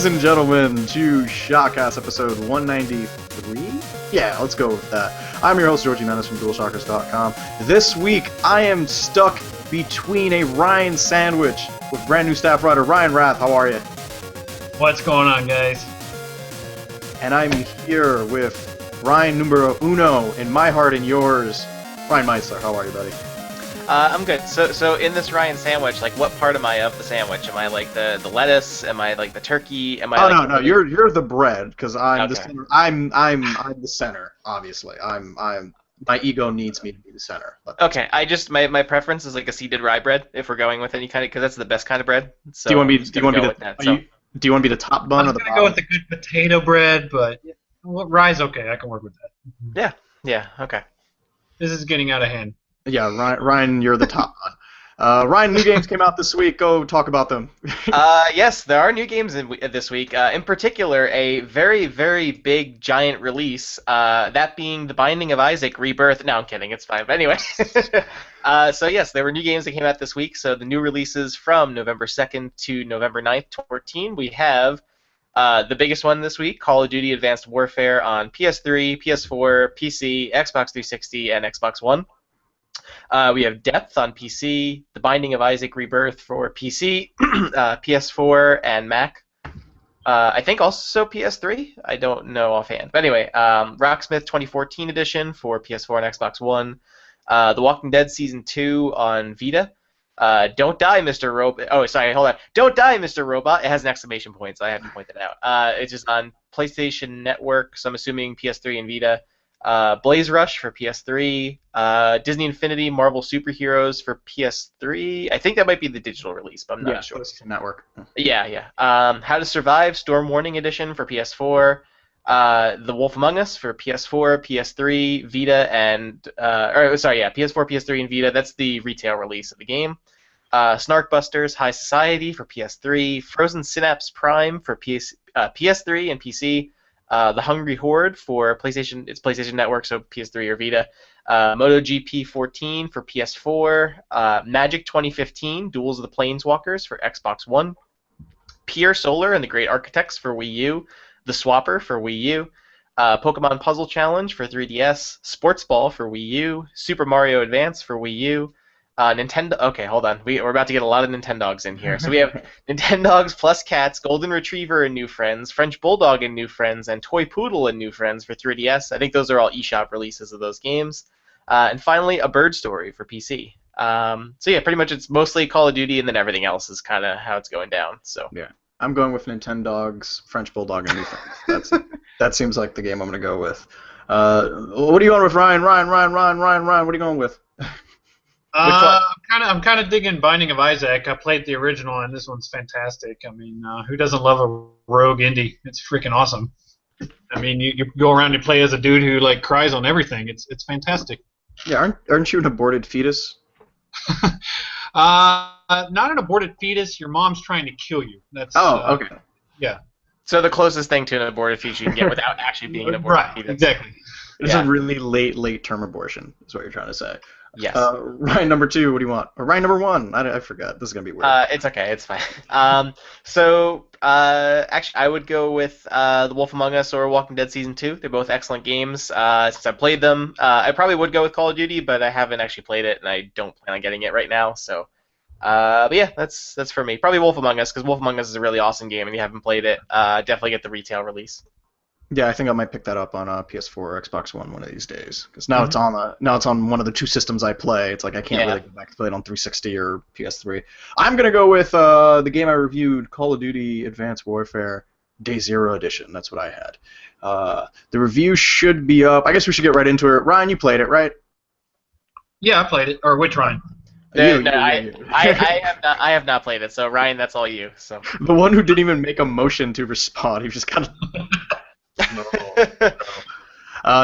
Ladies and gentlemen, to ShockCast episode 193? Yeah, let's go with that. I'm your host, Georgie Menace from DualShockers.com. This week, I am stuck between a Ryan sandwich with brand new staff writer Ryan Rath. How are you? What's going on, guys? And I'm here with Ryan numero uno in my heart and yours, Ryan Meisler. How are you, buddy? I'm good. So in this Ryan sandwich, like, what part am I of the sandwich? Am I like the lettuce? Am I like the turkey? Am I? No, you're the bread because I'm okay. the center. I'm the center. Obviously, I'm my ego needs me to be the center. But okay, my preference is like a seeded rye bread if we're going with any kind of, because that's the best kind of bread. So do you want me? Do you want me to be the top bun I or was the gonna bottom? go with the good potato bread, but rye's okay. I can work with that. Yeah, okay. This is getting out of hand. Yeah, Ryan, you're the top bun. Ryan, new games came out this week. Go talk about them. Yes, there are new games this week. In particular, a very, very big, giant release, that being The Binding of Isaac Rebirth. No, I'm kidding. It's fine. But anyway. So yes, there were new games that came out this week. So the new releases from November 2nd to November 9th, 2014, we have the biggest one this week, Call of Duty Advanced Warfare on PS3, PS4, PC, Xbox 360, and Xbox One. We have Depth on PC, The Binding of Isaac Rebirth for PC, PS4, and Mac. I think also PS3. I don't know offhand. But anyway, Rocksmith 2014 edition for PS4 and Xbox One. The Walking Dead Season 2 on Vita. Don't Die, Mr. Robot. Oh, sorry, hold on. Don't Die, Mr. Robot. It has an exclamation point, so I have to point that out. It's just on PlayStation Network, so I'm assuming PS3 and Vita. Blaze Rush for PS3, Disney Infinity Marvel Superheroes for PS3. I think that might be the digital release, but I'm not sure. PlayStation Network. Yeah. How to Survive Storm Warning Edition for PS4, The Wolf Among Us for PS4, PS3, Vita, and PS4, PS3, and Vita. That's the retail release of the game. Snarkbusters High Society for PS3, Frozen Synapse Prime for PS3 and PC. The Hungry Horde for PlayStation, it's PlayStation Network, so PS3 or Vita. MotoGP 14 for PS4. Magic 2015, Duels of the Planeswalkers for Xbox One. Pier Solar and the Great Architects for Wii U. The Swapper for Wii U. Pokemon Puzzle Challenge for 3DS. Sports Ball for Wii U. Super Mario Advance for Wii U. Nintendo. Okay, hold on. We're about to get a lot of Nintendogs in here. So we have Nintendogs plus Cats, Golden Retriever and New Friends, French Bulldog and New Friends, and Toy Poodle and New Friends for 3DS. I think those are all eShop releases of those games. And finally, A Bird Story for PC. So yeah, pretty much it's mostly Call of Duty, and then everything else is kind of how it's going down. So yeah, I'm going with Nintendogs, French Bulldog, and New Friends. That seems like the game I'm going to go with. What are you going with, Ryan? Ryan, what are you going with? I'm kind of digging Binding of Isaac. I played the original, and this one's fantastic. I mean, who doesn't love a rogue indie? It's freaking awesome. I mean, you go around and play as a dude who like cries on everything. It's fantastic. Yeah, aren't you an aborted fetus? Not an aborted fetus. Your mom's trying to kill you. That's okay. Yeah. So the closest thing to an aborted fetus you can get without actually being an aborted fetus. Right. Exactly. It's a really late term abortion, is what you're trying to say. Yes. Ryan number 2, what do you want? Or Ryan number 1? I forgot. This is gonna be weird. It's okay. It's fine. Actually, I would go with The Wolf Among Us or Walking Dead Season 2. They're both excellent games. Since I played them, I probably would go with Call of Duty, but I haven't actually played it, and I don't plan on getting it right now. So, but yeah, that's for me. Probably Wolf Among Us, because Wolf Among Us is a really awesome game, and you haven't played it. Definitely get the retail release. Yeah, I think I might pick that up on PS4 or Xbox One one of these days. Because now it's on one of the two systems I play. It's like I can't really go back to play it on 360 or PS3. I'm gonna go with the game I reviewed, Call of Duty Advanced Warfare Day Zero Edition. That's what I had. The review should be up. I guess we should get right into it. Ryan, you played it, right? Yeah, I played it. Or which Ryan? I have not played it. So Ryan, that's all you. So the one who didn't even make a motion to respond. He was just kind of. No.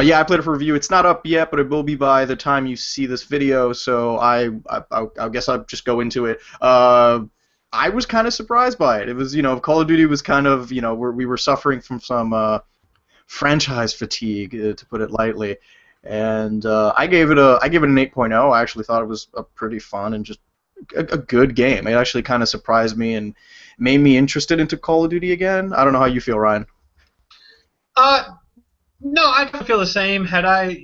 Yeah, I played it for review. It's not up yet, but it will be by the time you see this video. So I guess I'll just go into it. I was kind of surprised by it. It was, Call of Duty was kind of, we were suffering from some franchise fatigue, to put it lightly. And I gave it an 8.0. I actually thought it was a pretty fun and just a good game. It actually kind of surprised me and made me interested into Call of Duty again. I don't know how you feel, Ryan. Uh, no, I don't feel the same. Had I,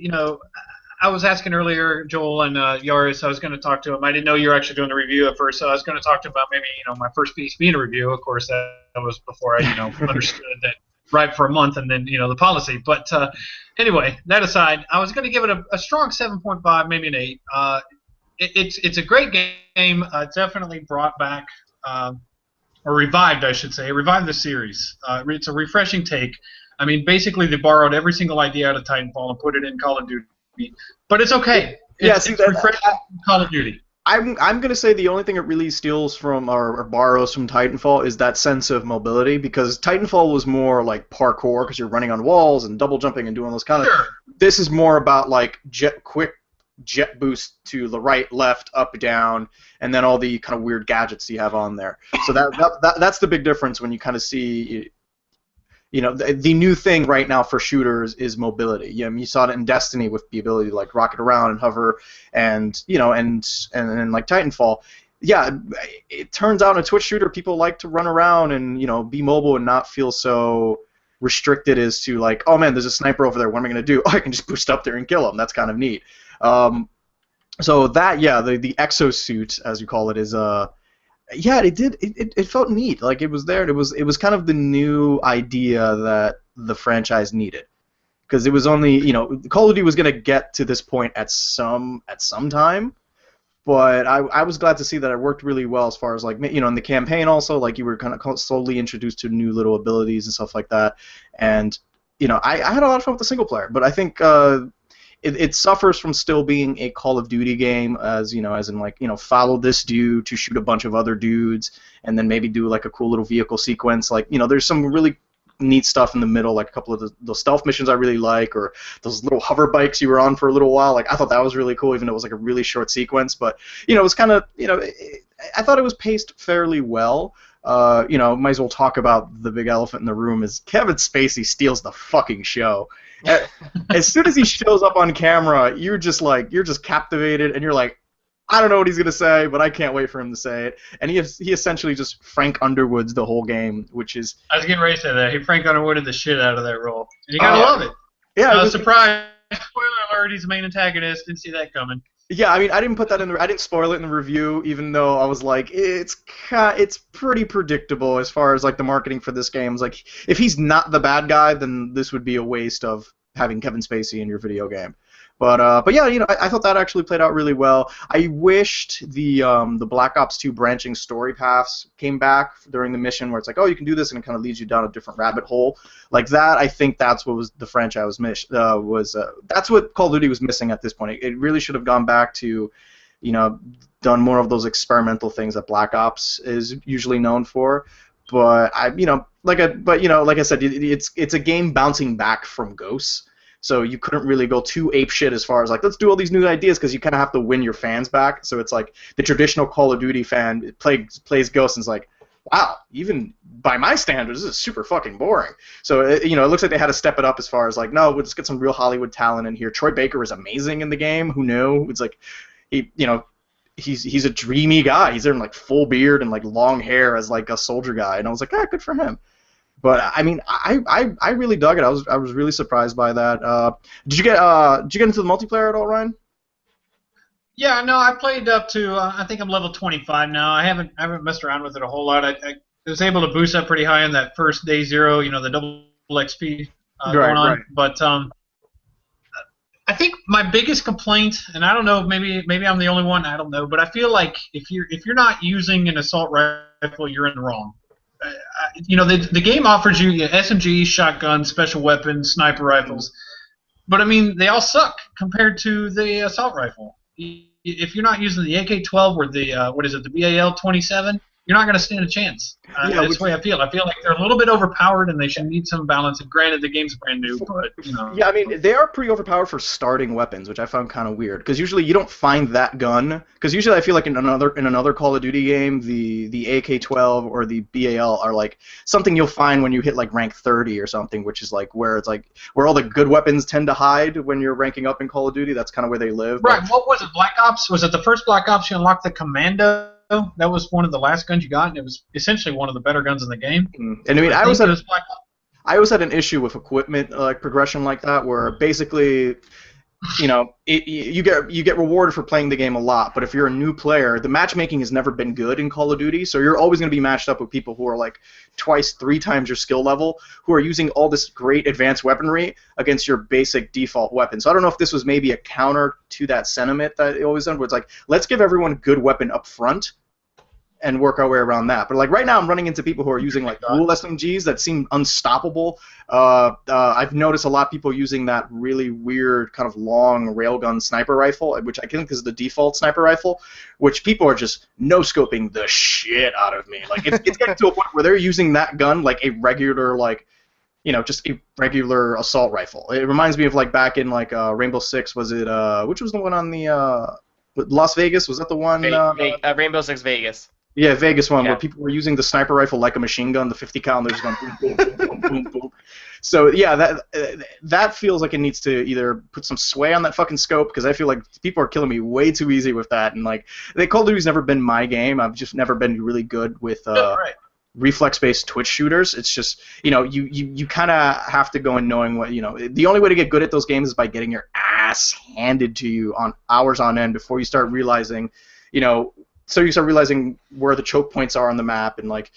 I was asking earlier, Joel and Yaris, I was going to talk to him. I didn't know you were actually doing the review at first, so I was going to talk to him about maybe, my first piece being a review. Of course, that was before I, understood that right for a month and then, the policy. But anyway, that aside, I was going to give it a strong 7.5, maybe an 8. It's a great game. Definitely brought back, or revived, I should say, revived the series. It's a refreshing take. I mean, basically, they borrowed every single idea out of Titanfall and put it in Call of Duty. But it's okay. It's refreshing Call of Duty. I'm gonna say the only thing it really steals from or borrows from Titanfall is that sense of mobility, because Titanfall was more like parkour because you're running on walls and double jumping and doing those kind of. Sure. This is more about like quick jet boost to the right, left, up, down, and then all the kind of weird gadgets you have on there. So that's the big difference when you kind of see. The new thing right now for shooters is mobility. You saw it in Destiny with the ability to like rocket around and hover, and like Titanfall. Yeah, it turns out in a Twitch shooter, people like to run around and be mobile and not feel so restricted as to like, oh man, there's a sniper over there. What am I gonna do? Oh, I can just boost up there and kill him. That's kind of neat. So that the exosuit, as you call it, is yeah, it felt neat. Like it was there. And it was kind of the new idea that the franchise needed, because it was only Call of Duty was gonna get to this point at some time, but I was glad to see that it worked really well as far as like in the campaign also, like you were kind of slowly introduced to new little abilities and stuff like that, and I had a lot of fun with the single player, but I think. It suffers from still being a Call of Duty game, as in like follow this dude to shoot a bunch of other dudes, and then maybe do like a cool little vehicle sequence. Like there's some really neat stuff in the middle, like a couple of those stealth missions I really like, or those little hover bikes you were on for a little while. Like I thought that was really cool, even though it was like a really short sequence. But it was kind of I thought it was paced fairly well. Might as well talk about the big elephant in the room is Kevin Spacey steals the fucking show. As soon as he shows up on camera, you're just captivated, and you're like, I don't know what he's gonna say, but I can't wait for him to say it. And he essentially just Frank Underwoods the whole game, which is. I was getting ready to say that. He Frank Underwooded the shit out of that role, and you gotta love it. Yeah, I was surprised. Spoiler alert: he's the main antagonist. Didn't see that coming. Yeah, I mean, I didn't put that in I didn't spoil it in the review, even though I was like, it's pretty predictable as far as like the marketing for this game. It's like, if he's not the bad guy, then this would be a waste of having Kevin Spacey in your video game. But yeah, I thought that actually played out really well. I wished the Black Ops 2 branching story paths came back during the mission, where it's like, oh, you can do this, and it kind of leads you down a different rabbit hole. Like that, I think that's what was the franchise that's what Call of Duty was missing at this point. It really should have gone back to, done more of those experimental things that Black Ops is usually known for. But like I said, it's a game bouncing back from Ghosts. So you couldn't really go too apeshit as far as like, let's do all these new ideas, because you kind of have to win your fans back. So it's like the traditional Call of Duty fan plays Ghosts and is like, wow, even by my standards, this is super fucking boring. So it looks like they had to step it up as far as like, no, we'll just get some real Hollywood talent in here. Troy Baker is amazing in the game. Who knew? It's like he's a dreamy guy. He's in like full beard and like long hair as like a soldier guy, and I was like, good for him. But I mean, I really dug it. I was really surprised by that. Did you get into the multiplayer at all, Ryan? Yeah, no, I played up to I think I'm level 25 now. I haven't messed around with it a whole lot. I was able to boost up pretty high in that first day zero. The double XP going on. Right. But I think my biggest complaint, and I don't know, maybe I'm the only one. I don't know, but I feel like if you're not using an assault rifle, you're in the wrong. The game offers you SMGs, shotguns, special weapons, sniper rifles, but I mean they all suck compared to the assault rifle. If you're not using the AK-12 or the the BAL-27, you're not going to stand a chance. That's the way I feel. I feel like they're a little bit overpowered, and they should need some balance. And granted, the game's brand new, but Yeah, I mean, they are pretty overpowered for starting weapons, which I found kind of weird. Because usually you don't find that gun. Because usually I feel like in another Call of Duty game, the AK-12 or the BAL are like something you'll find when you hit like rank 30 or something, which is like where it's like where all the good weapons tend to hide when you're ranking up in Call of Duty. That's kind of where they live. Right. What was it? Black Ops? Was it the first Black Ops you unlocked the Commando? That was one of the last guns you got, and it was essentially one of the better guns in the game. And I mean, I always had an issue with equipment like progression like that, where basically, you get rewarded for playing the game a lot, but if you're a new player, the matchmaking has never been good in Call of Duty, so you're always going to be matched up with people who are like twice, 3 times your skill level, who are using all this great advanced weaponry against your basic default weapon. So I don't know if this was maybe a counter to that sentiment that it always done, where it's like, let's give everyone a good weapon up front and work our way around that. But like right now I'm running into people who are using like dual SMGs that seem unstoppable. I've noticed a lot of people using that really weird kind of long railgun sniper rifle, which I think is the default sniper rifle, which people are just no-scoping the shit out of me. Like it's getting to a point where they're using that gun like a regular just a regular assault rifle. It reminds me of like back in like Rainbow Six, was it which was the one on the Las Vegas? Was that the one? Rainbow Six Vegas. Yeah, Vegas one, where people were using the sniper rifle like a machine gun, the 50 cal, and they're just going boom, boom, boom, boom, boom, boom. So yeah, that feels like it needs to either put some sway on that fucking scope, because I feel like people are killing me way too easy with that, and like Call of Duty's never been my game. I've just never been really good with reflex-based twitch shooters. It's just you kind of have to go in knowing what the only way to get good at those games is by getting your ass handed to you on hours on end before you start realizing So you start realizing where the choke points are on the map, and like,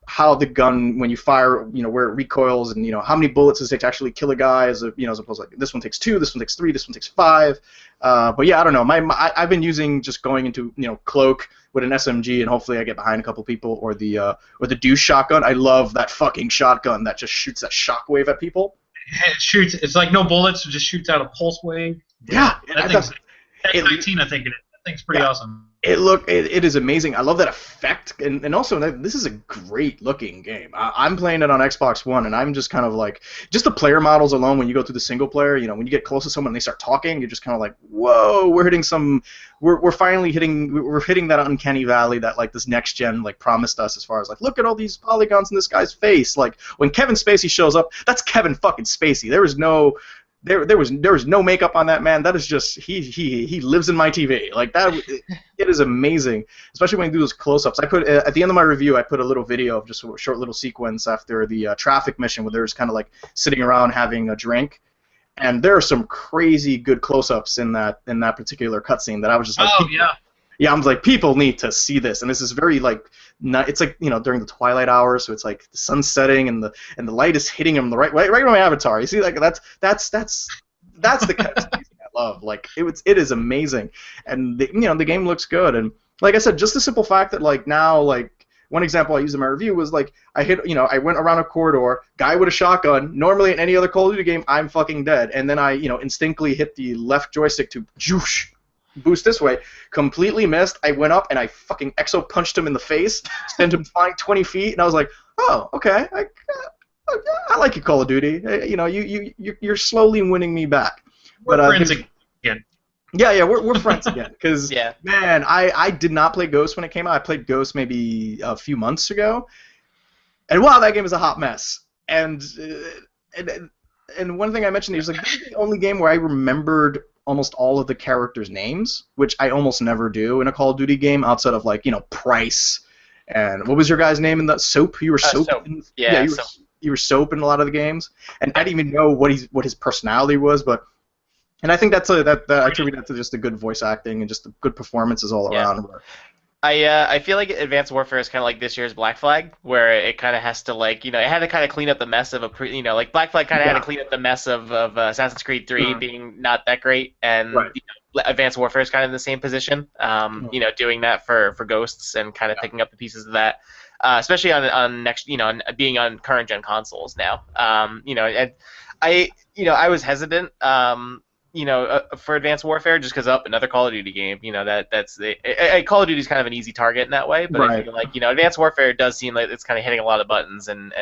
how the gun, when you fire, where it recoils, and how many bullets does it take to actually kill a guy, as opposed to like this one takes 2, this one takes 3, this one takes 5. But yeah, I don't know. I've been using just going into cloak with an SMG, and hopefully I get behind a couple people, or the douche shotgun. I love that fucking shotgun that just shoots that shockwave at people. It shoots. It's like no bullets. It just shoots out a pulse wave. Yeah, that thing's 19, I think it is. That thing's pretty awesome. It is amazing. I love that effect, and also this is a great looking game. I'm playing it on Xbox One, and I'm just kind of like, just the player models alone. When you go through the single player, when you get close to someone and they start talking, you're just kind of like, whoa, we're finally hitting that uncanny valley that like this next gen like promised us, as far as like, look at all these polygons in this guy's face. Like when Kevin Spacey shows up, that's Kevin fucking Spacey. There was no makeup on that man. That is just he lives in my TV. Like that, it is amazing. Especially when you do those close-ups. I put at the end of my review, I put a little video of just a short little sequence after the traffic mission where there's kind of like sitting around having a drink, and there are some crazy good close-ups in that particular cutscene that I was just like, yeah, I'm like, people need to see this, and this is very like, it's like during the twilight hours, so it's like the sun setting and the light is hitting him right on my avatar. You see, like that's the kind of thing I love. Like it is amazing, and the game looks good, and like I said, just the simple fact that like now like one example I used in my review was like I went around a corridor, guy with a shotgun. Normally in any other Call of Duty game, I'm fucking dead, and then I instinctively hit the left joystick to boost this way, completely missed. I went up and I fucking exo punched him in the face, sent him flying 20 feet, and I was like, oh, okay, I like you, Call of Duty. You're slowly winning me back. We're friends again. Yeah, we're friends again. Because man, I did not play Ghost when it came out. I played Ghost maybe a few months ago, and wow, that game is a hot mess. And one thing I mentioned is like, this is the only game where I remembered almost all of the characters' names, which I almost never do in a Call of Duty game, outside of like Price and what was your guy's name in the Soap? You were Soap. Soap. You were Soap in a lot of the games, and I didn't even know what his personality was, and I think I attribute that to just the good voice acting and just the good performances all around. I feel like Advanced Warfare is kind of like this year's Black Flag, where it kind of has to like it had to kind of clean up the mess of like Black Flag kind of had to clean up the mess of Assassin's Creed 3 being not that great, and Advanced Warfare is kind of in the same position, doing that for Ghosts and kind of picking up the pieces of that, especially on next, on being on current gen consoles now, and I was hesitant for Advanced Warfare, just because another Call of Duty game, Call of Duty is kind of an easy target in that way, but I Right. feel like Advanced Warfare does seem like it's kind of hitting a lot of buttons, and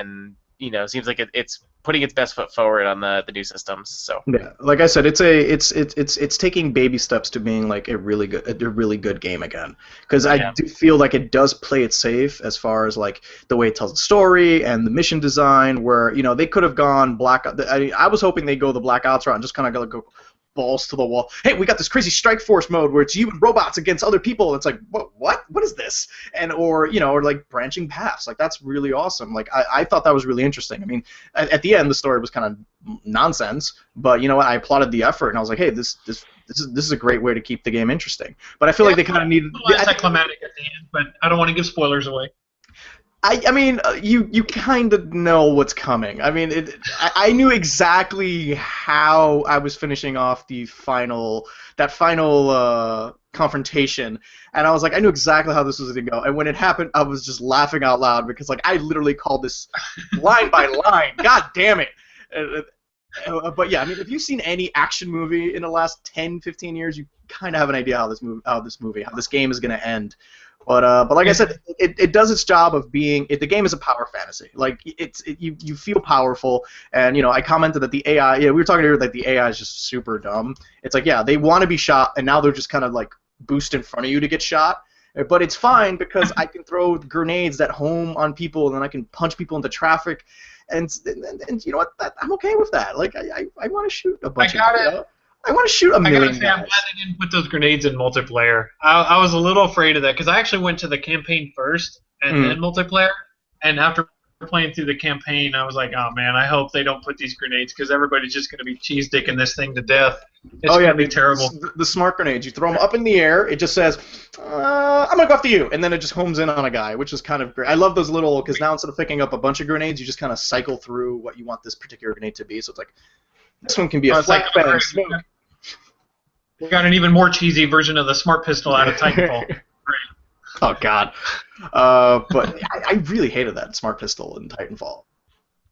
seems like it's putting its best foot forward on the new systems. So Yeah, like I said, it's taking baby steps to being like a really good game again. Because I do feel like it does play it safe as far as like the way it tells the story and the mission design. Where they could have gone black. I was hoping they'd go the Black Ops route and just kind of go balls to the wall. Hey, we got this crazy strike force mode where it's you and robots against other people. It's like what is this? And or like branching paths. Like that's really awesome. Like I thought that was really interesting. I mean, at the end the story was kind of nonsense, but you know what? I applauded the effort and I was like, hey, this is a great way to keep the game interesting. But I feel like they kind of needed anticlimactic at the end, but I don't want to give spoilers away. I mean, you kind of know what's coming. I mean, I knew exactly how I was finishing off that final confrontation, and I was like, I knew exactly how this was going to go. And when it happened, I was just laughing out loud because like I literally called this line by line. God damn it! But yeah, I mean, if you've seen any action movie in the last 10, 15 years, you kind of have an idea how this game is going to end. But like I said, it does its job of being. The game is a power fantasy. Like you feel powerful, and I commented that the AI. Yeah, we were talking earlier that the AI is just super dumb. It's like they want to be shot, and now they're just kind of like boost in front of you to get shot. But it's fine because I can throw grenades that home on people, and then I can punch people into traffic, and you know what? I'm okay with that. Like I want to shoot a bunch of. I want to shoot a million guys. I'm glad they didn't put those grenades in multiplayer. I was a little afraid of that because I actually went to the campaign first and then multiplayer. And after playing through the campaign, I was like, oh man, I hope they don't put these grenades because everybody's just going to be cheese dicking this thing to death. It's going to be terrible. The smart grenades. You throw them up in the air. It just says, I'm going to go after you. And then it just homes in on a guy, which is kind of great. I love those little, because now instead of picking up a bunch of grenades, you just kind of cycle through what you want this particular grenade to be. So it's like, this one can be a flashbang smoke. We got an even more cheesy version of the smart pistol out of Titanfall. Great. Oh God, but I really hated that smart pistol in Titanfall,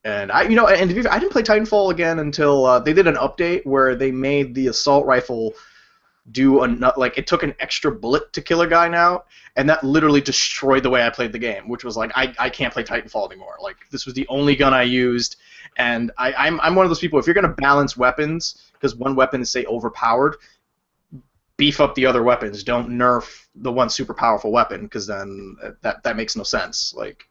and I didn't play Titanfall again until they did an update where they made the assault rifle do it took an extra bullet to kill a guy now, and that literally destroyed the way I played the game, which was like I can't play Titanfall anymore. Like this was the only gun I used, and I'm one of those people. If you're gonna balance weapons, because one weapon is say overpowered, beef up the other weapons. Don't nerf the one super powerful weapon, because then that makes no sense. Like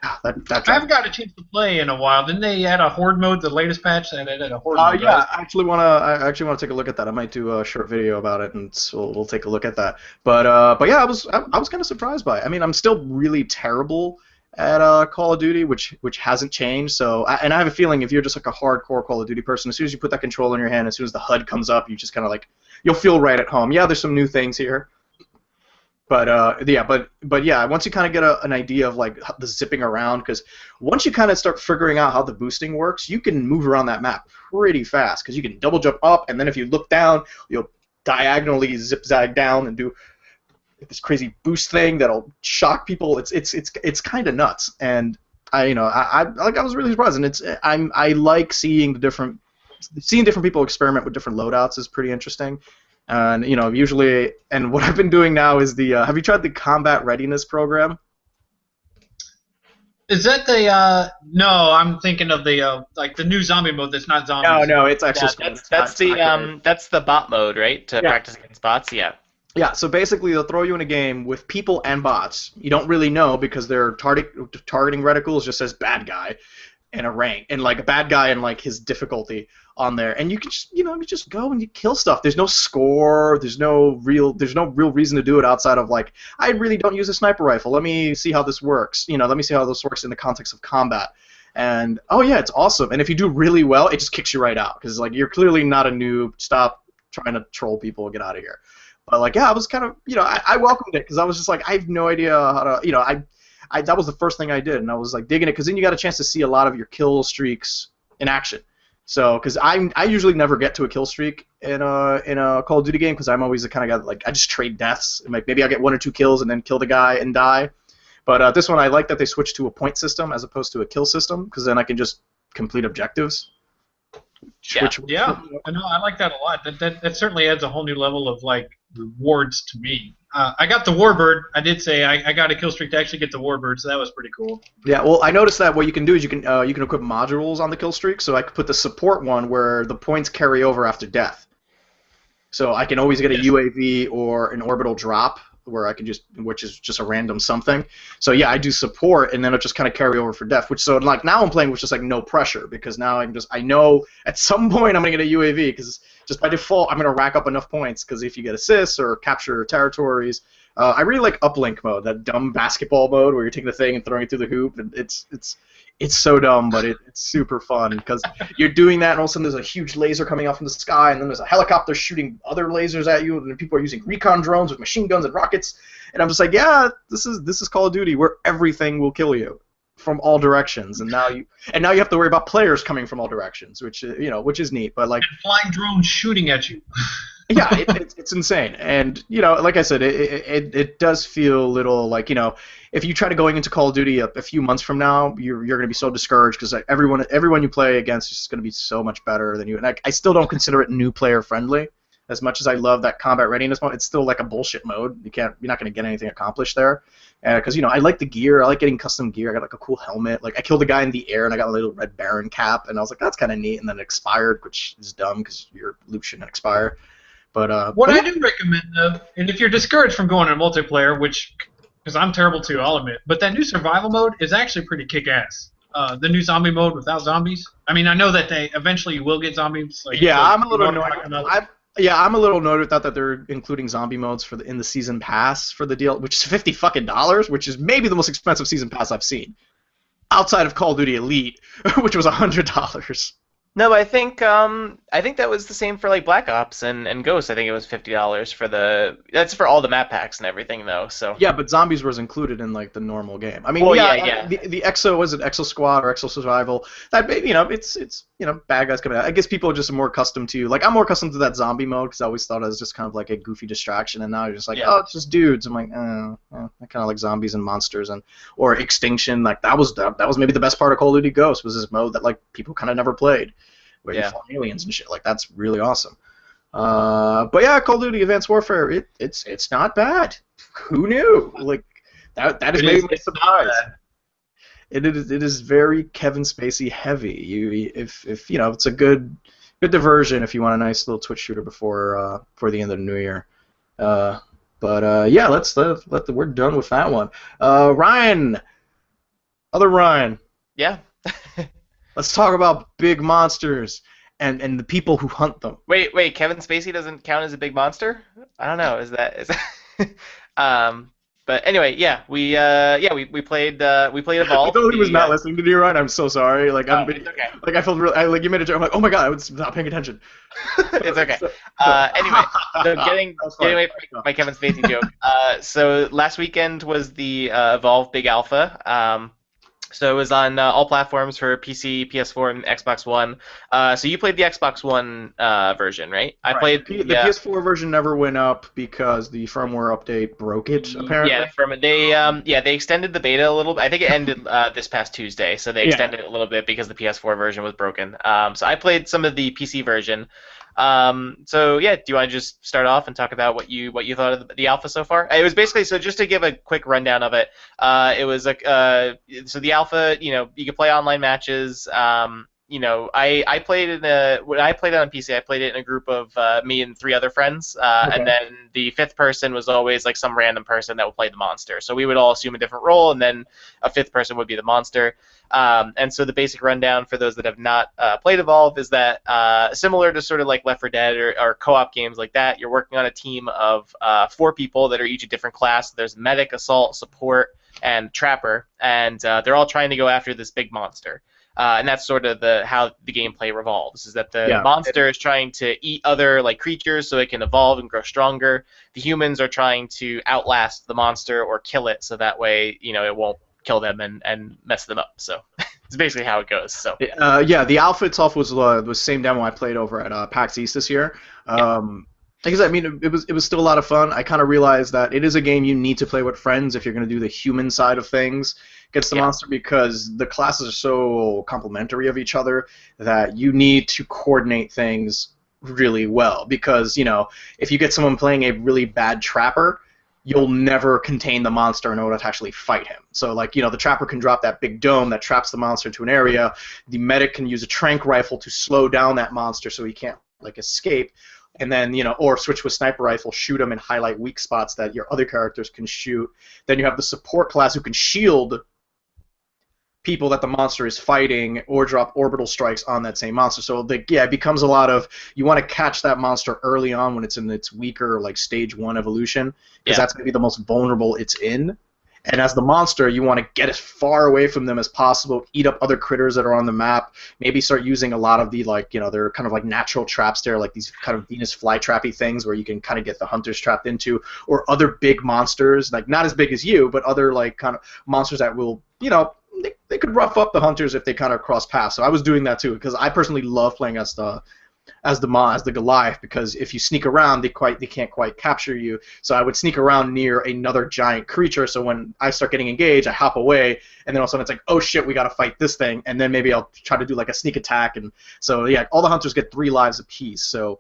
I haven't got a chance to play in a while. Didn't they add a horde mode? The latest patch that added a horde mode. Yeah, right? I actually want to take a look at that. I might do a short video about it, and so we'll take a look at that. But yeah, I was kind of surprised by it. I mean, I'm still really terrible at Call of Duty, which hasn't changed. So, and I have a feeling if you're just like a hardcore Call of Duty person, as soon as you put that controller in your hand, as soon as the HUD comes up, you just kind of like you'll feel right at home. Yeah, there's some new things here, but yeah, once you kind of get an idea of like the zipping around, because once you kind of start figuring out how the boosting works, you can move around that map pretty fast, because you can double jump up, and then if you look down, you'll diagonally zip zag down and do this crazy boost thing that'll shock people. It's kind of nuts, and I was really surprised, and I like seeing different people experiment with different loadouts is pretty interesting. And usually, and what I've been doing now is have you tried the combat readiness program? Is that the no? I'm thinking of the like the new zombie mode that's not zombies. No, it's actually that's the bot mode, right? To practice against bots, yeah. Yeah, so basically they'll throw you in a game with people and bots. You don't really know because their targeting reticles just says bad guy and a rank, and like a bad guy and like his difficulty on there, and you can just you just go and you kill stuff. There's no score. There's no real reason to do it outside of like I really don't use a sniper rifle. Let me see how this works. Let me see how this works in the context of combat. And oh yeah, it's awesome. And if you do really well, it just kicks you right out because like you're clearly not a noob. Stop trying to troll people. Get out of here. But like yeah, I was kind of I welcomed it because I was just like I have no idea how to I that was the first thing I did, and I was like digging it because then you got a chance to see a lot of your kill streaks in action. So, because I usually never get to a kill streak in a Call of Duty game because I'm always the kind of guy that, like I just trade deaths. And, like maybe I get 1 or 2 kills and then kill the guy and die. But this one I like that they switched to a point system as opposed to a kill system because then I can just complete objectives. Yeah. Yeah, no, I like that a lot. That certainly adds a whole new level of like rewards to me. I got the Warbird. I did say I got a kill streak to actually get the Warbird, so that was pretty cool. Yeah, well, I noticed that what you can do is you can equip modules on the kill streak. So I could put the support one where the points carry over after death. So I can always get a UAV or an orbital drop where I can which is just a random something. So yeah, I do support, and then it'll just kind of carry over for death. Which so like now I'm playing with just like no pressure because now I know at some point I'm gonna get a UAV because just by default I'm gonna rack up enough points because if you get assists or capture territories. I really like uplink mode, that dumb basketball mode where you're taking the thing and throwing it through the hoop. And it's so dumb, but it's super fun because you're doing that, and all of a sudden there's a huge laser coming out from the sky, and then there's a helicopter shooting other lasers at you, and people are using recon drones with machine guns and rockets. And I'm just like, yeah, this is Call of Duty where everything will kill you from all directions, and now you have to worry about players coming from all directions, which is neat. But like and flying drones shooting at you. yeah, it's insane, and like I said, it does feel a little like if you try to going into Call of Duty a few months from now, you're going to be so discouraged because everyone you play against is just going to be so much better than you, and I still don't consider it new player friendly. As much as I love that combat readiness mode, it's still like a bullshit mode. You're not going to get anything accomplished there, because I like the gear. I like getting custom gear. I got like a cool helmet. Like I killed a guy in the air and I got a little Red Baron cap, and I was like, that's kind of neat. And then it expired, which is dumb because your loot shouldn't expire. But I do recommend, and if you're discouraged from going to multiplayer, because I'm terrible too, I'll admit, but that new survival mode is actually pretty kick-ass. The new zombie mode without zombies. I mean, I know that they eventually will get zombies. Like, yeah, so I'm a little annoyed. I'm a little annoyed with that they're including zombie modes in the season pass for the deal, which is $50, which is maybe the most expensive season pass I've seen, outside of Call of Duty Elite, which was $100. No, but I think that was the same for like Black Ops and Ghost. I think it was $50 that's for all the map packs and everything though. So yeah, but zombies was included in like the normal game. I mean, the Exo Squad or Exo Survival. That it's bad guys coming out. I guess people are just more accustomed to I'm more accustomed to that zombie mode because I always thought it was just kind of like a goofy distraction, and now you're just like oh, it's just dudes. I'm like I kind of like zombies and monsters or Extinction. Like that was maybe the best part of Call of Duty Ghost was this mode that like people kind of never played. Where you fly aliens and shit. Like that's really awesome. But yeah, Call of Duty Advanced Warfare, it's not bad. Who knew? Like that is maybe my surprise. It is very Kevin Spacey heavy. If it's a good diversion if you want a nice little Twitch shooter before the end of the new year. But yeah, we're done with that one. Ryan, other Ryan. Yeah. Let's talk about big monsters and the people who hunt them. Wait, Kevin Spacey doesn't count as a big monster? I don't know. Is that but anyway, yeah, we played Evolve. I thought he was not listening to you, Ryan. I'm so sorry. Like it's okay. Like I felt really you made a joke. I'm like, oh my god, I was not paying attention. It's okay. Anyway, so getting away from my Kevin Spacey joke. So last weekend was the Evolve Big Alpha. So it was on all platforms for PC, PS4, and Xbox One. So you played the Xbox One version, right? I played the PS4 version never went up because the firmware update broke it. Apparently, they extended the beta a little. I think it ended this past Tuesday, so they extended it a little bit because the PS4 version was broken. So I played some of the PC version. So yeah, do you want to just start off and talk about what you thought of the alpha so far? It was basically, so just to give a quick rundown of it, it was so the alpha, you could play online matches. I played when I played it on PC, I played it in a group of me and 3 other friends, and then the 5th person was always like some random person that would play the monster. So we would all assume a different role, and then a 5th person would be the monster. And so the basic rundown for those that have not played Evolve is that similar to sort of like Left 4 Dead or co-op games like that, you're working on a team of 4 people that are each a different class. There's medic, assault, support, and trapper, and they're all trying to go after this big monster. And that's sort of how the gameplay revolves, is that the monster is trying to eat other like creatures so it can evolve and grow stronger. The humans are trying to outlast the monster or kill it so that way, it won't kill them and mess them up. So it's basically how it goes. So the alpha itself was the same demo I played over at PAX East this year. Because I mean, it was still a lot of fun. I kind of realized that it is a game you need to play with friends if you're going to do the human side of things. against the monster because the classes are so complementary of each other that you need to coordinate things really well. Because, if you get someone playing a really bad trapper, you'll never contain the monster in order to actually fight him. So, the trapper can drop that big dome that traps the monster into an area. The medic can use a tranq rifle to slow down that monster so he can't, escape. And then, or switch with sniper rifle, shoot him and highlight weak spots that your other characters can shoot. Then you have the support class who can shield people that the monster is fighting or drop orbital strikes on that same monster. So, it becomes a lot of, you want to catch that monster early on when it's in its weaker, stage 1 evolution, because that's maybe the most vulnerable it's in. And as the monster, you want to get as far away from them as possible, eat up other critters that are on the map, maybe start using a lot of the, they're kind of natural traps there, these kind of Venus flytrappy things where you can kind of get the hunters trapped into, or other big monsters, not as big as you, but other, kind of monsters that will, they could rough up the hunters if they kind of cross paths. So I was doing that too, because I personally love playing as the Goliath, because if you sneak around, they can't quite capture you. So I would sneak around near another giant creature, so when I start getting engaged, I hop away, and then all of a sudden it's like, oh shit, we gotta fight this thing, and then maybe I'll try to do a sneak attack, and so all the hunters get 3 lives apiece. So,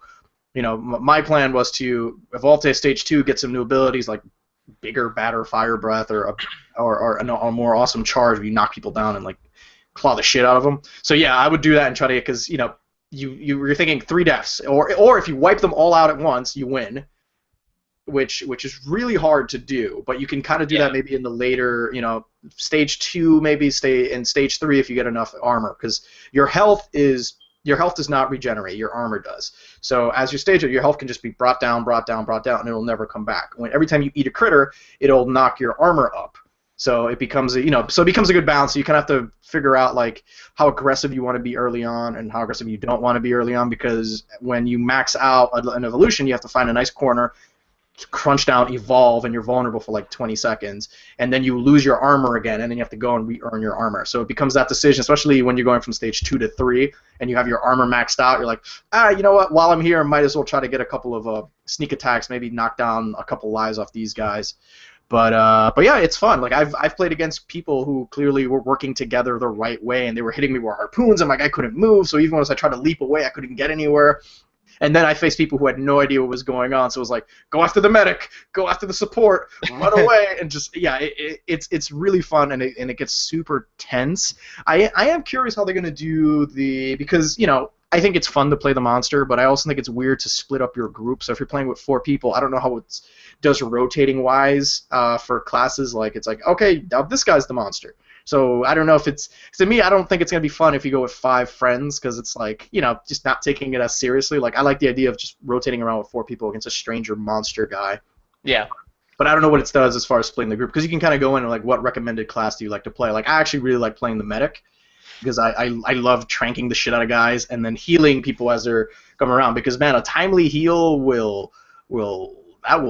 my plan was to evolve to stage 2, get some new abilities like bigger, badder fire breath, or a more awesome charge where you knock people down and claw the shit out of them. So yeah, I would do that and try to, because you're thinking 3 deaths, or if you wipe them all out at once, you win, which is really hard to do. But you can kind of do that maybe in the later, stage 2, maybe stay in stage 3 if you get enough armor, because your health does not regenerate, your armor does. So as you stage it, your health can just be brought down, and it'll never come back. Every time you eat a critter, it'll knock your armor up. So it becomes a good balance. So you kind of have to figure out how aggressive you want to be early on and how aggressive you don't want to be early on, because when you max out an evolution, you have to find a nice corner, crunch down, evolve, and you're vulnerable for 20 seconds, and then you lose your armor again, and then you have to go and re-earn your armor. So it becomes that decision, especially when you're going from stage 2 to 3, and you have your armor maxed out. You're like, you know what? While I'm here, I might as well try to get a couple of sneak attacks, maybe knock down a couple lives off these guys. But yeah, it's fun. I've played against people who clearly were working together the right way, and they were hitting me with harpoons, and I couldn't move. So even as I tried to leap away, I couldn't get anywhere. And then I faced people who had no idea what was going on. So it was like, go after the medic, go after the support, run away, and just it's really fun, and it gets super tense. I am curious how they're gonna do because I think it's fun to play the monster, but I also think it's weird to split up your group. So if you're playing with 4 people, I don't know how it does rotating wise for classes. It's like, okay, now this guy's the monster. So I don't know if it's, to me, I don't think it's going to be fun if you go with 5 friends, because it's just not taking it as seriously. I like the idea of just rotating around with 4 people against a stranger monster guy. Yeah. But I don't know what it does as far as splitting the group, because you can kind of go in and what recommended class do you like to play. I actually really like playing the medic, because I love tranking the shit out of guys and then healing people as they're coming around, because man, a timely heal will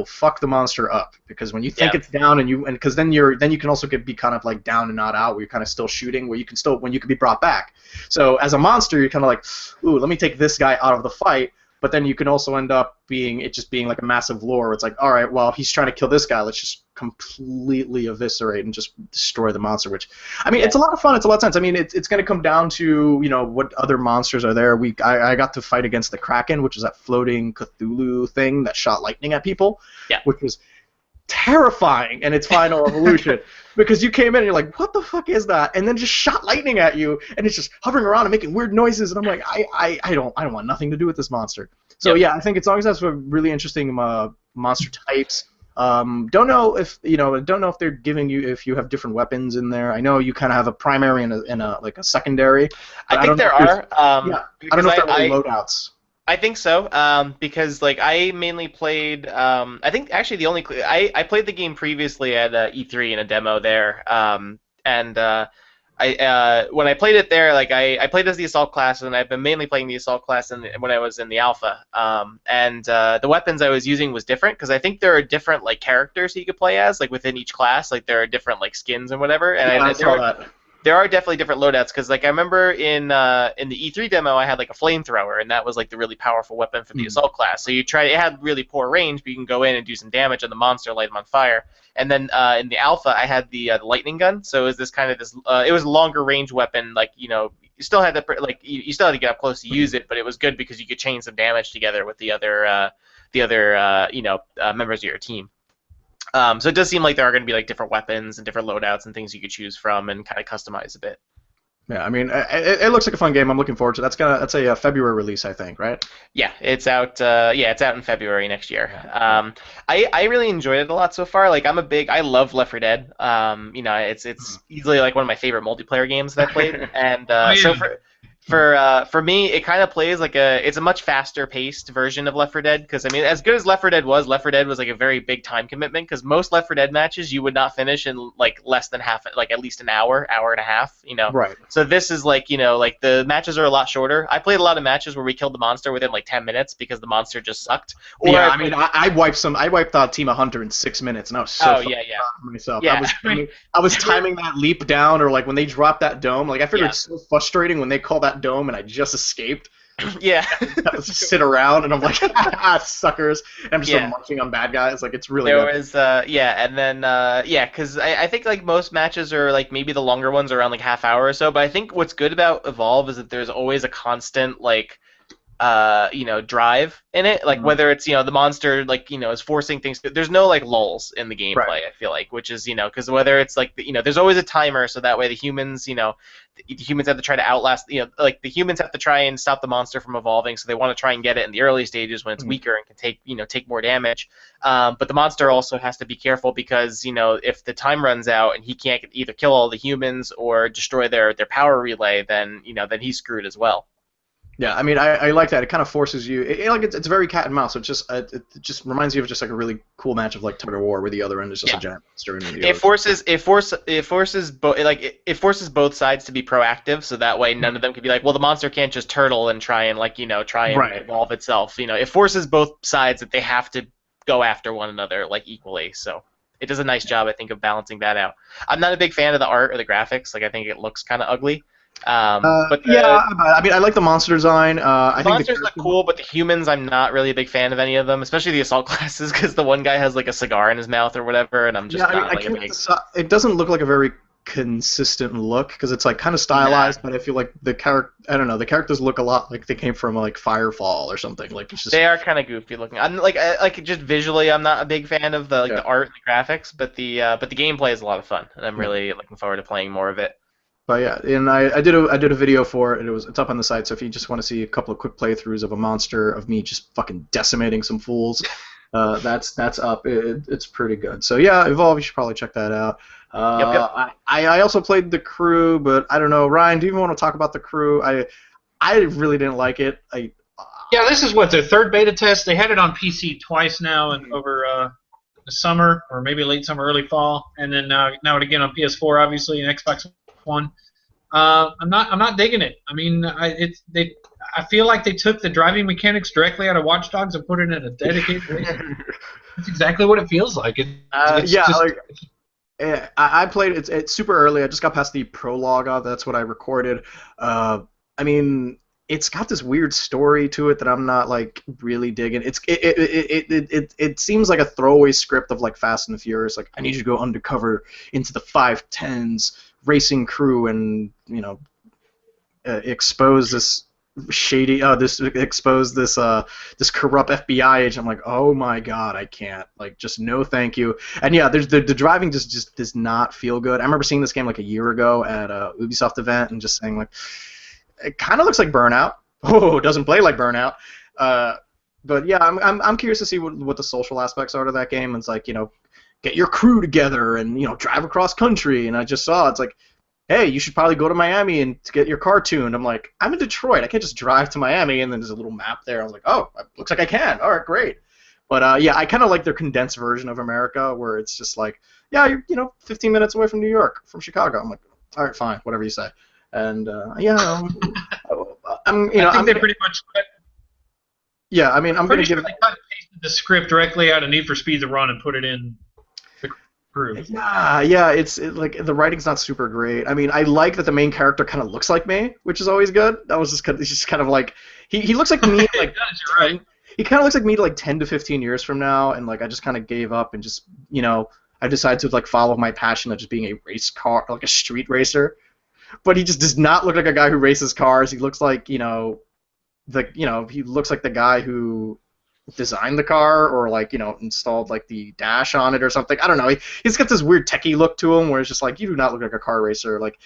fuck the monster up, because when you think it's down and because then you can also be kind of down and not out, where you're kind of still shooting, where you can be brought back. So as a monster, you're kind of ooh, let me take this guy out of the fight. But then you can also end up being like a massive lore. Where it's all right, well, he's trying to kill this guy. Let's just completely eviscerate and just destroy the monster. Which, it's a lot of fun. It's a lot of sense. It's going to come down to what other monsters are there. I got to fight against the Kraken, which is that floating Cthulhu thing that shot lightning at people. Yeah. Which was terrifying in its final evolution, because you came in and you're like, what the fuck is that? And then just shot lightning at you, and it's just hovering around and making weird noises, and I'm like, I don't want nothing to do with this monster. So yeah, I think as long as that's really interesting monster types. Don't know if they're giving you, if you have different weapons in there. I know you kind of have a primary and a secondary. I think there are. I don't know if they're really loadouts. I think so, because I mainly played. I think actually the only I played the game previously at E3 in a demo there, and when I played it there, I played as the assault class, and I've been mainly playing the assault class when I was in the alpha. And the weapons I was using was different, because I think there are different characters that you could play as within each class. There are different skins and whatever. And I saw that. there are definitely different loadouts because like I remember in the E3 demo I had like a flamethrower and that was like the really powerful weapon for the assault class. So it had really poor range, but you can go in and do some damage on the monster, light them on fire. And then in the alpha I had the lightning gun. So it was this kind of it was a longer range weapon, like you still had to you still had to get up close to use it, but it was good because you could chain some damage together with the other members of your team. So it does seem like there are going to be like different weapons and different loadouts and things you could choose from and kind of customize a bit. Yeah, I mean, it looks like a fun game. I'm looking forward to it. That's a February release, I think, right? Yeah, it's out. It's out in February next year. I really enjoyed it a lot so far. Like I love Left 4 Dead. It's easily like one of my favorite multiplayer games that I played. And so for me, it kind of plays like it's a much faster paced version of Left 4 Dead because I mean, as good as Left 4 Dead was like a very big time commitment because most Left 4 Dead matches you would not finish in like less than half, like at least an hour and a half, Right. So this is like like the matches are a lot shorter. I played a lot of matches where we killed the monster within like 10 minutes because the monster just sucked. I wiped out Team of Hunter in 6 minutes, and I was so proud of myself. Yeah. I was timing that leap down, or like when they dropped that dome. Like I figured it's so frustrating when they call that dome, and I just escaped. Yeah. I just sit around, and I'm like, suckers. And I'm just munching on bad guys. Like it's really. There was and then because I think like most matches are like maybe the longer ones are around like half hour or so. But I think what's good about Evolve is that there's always a constant like drive in it, like whether it's the monster like is forcing things there's no like lulls in the gameplay. Right. I feel like, which is because whether it's like there's always a timer, so that way the humans the humans have to try to outlast like the humans have to try and stop the monster from evolving, so they want to try and get it in the early stages when it's weaker and can take more damage, but the monster also has to be careful because if the time runs out and he can't either kill all the humans or destroy their power relay, then then he's screwed as well. Yeah, I mean, I like that. It kind of forces you. It's very cat and mouse. So it just reminds you of just like a really cool match of like tug of war, where the other end is just a giant monster. It forces both sides to be proactive, so that way none of them can be like, well, the monster can't just turtle and try and evolve itself. It forces both sides that they have to go after one another like equally. So it does a nice job, I think, of balancing that out. I'm not a big fan of the art or the graphics. Like I think it looks kind of ugly. I mean, I like the monster design. I think monsters look cool, but the humans, I'm not really a big fan of any of them, especially the assault classes, because the one guy has like a cigar in his mouth or whatever, and I'm just it doesn't look like a very consistent look because it's like kind of stylized, but I feel like the characters look a lot like they came from like Firefall or something. Like it's just they are kind of goofy looking. I'm like just visually, I'm not a big fan of the art and the graphics, but the gameplay is a lot of fun, and I'm really looking forward to playing more of it. But yeah, and I did a video for it. It's up on the site. So if you just want to see a couple of quick playthroughs of a monster of me just fucking decimating some fools, that's up. It's pretty good. So yeah, Evolve. You should probably check that out. I also played The Crew, but I don't know. Ryan, do you even want to talk about The Crew? I really didn't like it. Yeah, this is their third beta test. They had it on PC twice now, and over the summer or maybe late summer, early fall, and then now it again on PS4, obviously, and Xbox One. I'm not digging it. I mean, I feel like they took the driving mechanics directly out of Watch Dogs and put it in a dedicated race. That's exactly what it feels like. I played it. It's super early. I just got past the prologue of that's what I recorded. I mean, it's got this weird story to it that I'm not like really digging. It seems like a throwaway script of like Fast and the Furious. Like I need you to go undercover into the 510s racing crew and expose this shady this corrupt FBI agent. I'm like, oh my god, I can't. Like, just no thank you. And yeah, there's the driving just does not feel good. I remember seeing this game like a year ago at a Ubisoft event and just saying like, it kind of looks like Burnout. Oh, it doesn't play like Burnout. But yeah, I'm curious to see what the social aspects are to that game. It's like, get your crew together and drive across country. And I just saw it's like, hey, you should probably go to Miami and to get your car tuned. I'm like, I'm in Detroit. I can't just drive to Miami. And then there's a little map there. I was like, oh, looks like I can. All right, great. But yeah, I kind of like their condensed version of America where it's just like, yeah, you're 15 minutes away from New York, from Chicago. I'm like, all right, fine, whatever you say. And yeah, I'm I think they pretty much. Yeah, I mean, I'm pretty gonna sure they cut and pasted the script directly out of Need for Speed: The Run and put it in The improved. Yeah, like the writing's not super great. I mean, I like that the main character kind of looks like me, which is always good. That was he's just kind of like he looks like me like You're right. he kind of looks like me like 10 to 15 years from now, and like I just kind of gave up and just I decided to like follow my passion of just being a race car, like a street racer. But he just does not look like a guy who races cars. He looks like he looks like the guy who designed the car or like installed like the dash on it or something. I don't know. He's got this weird techie look to him where it's just like you do not look like a car racer. Like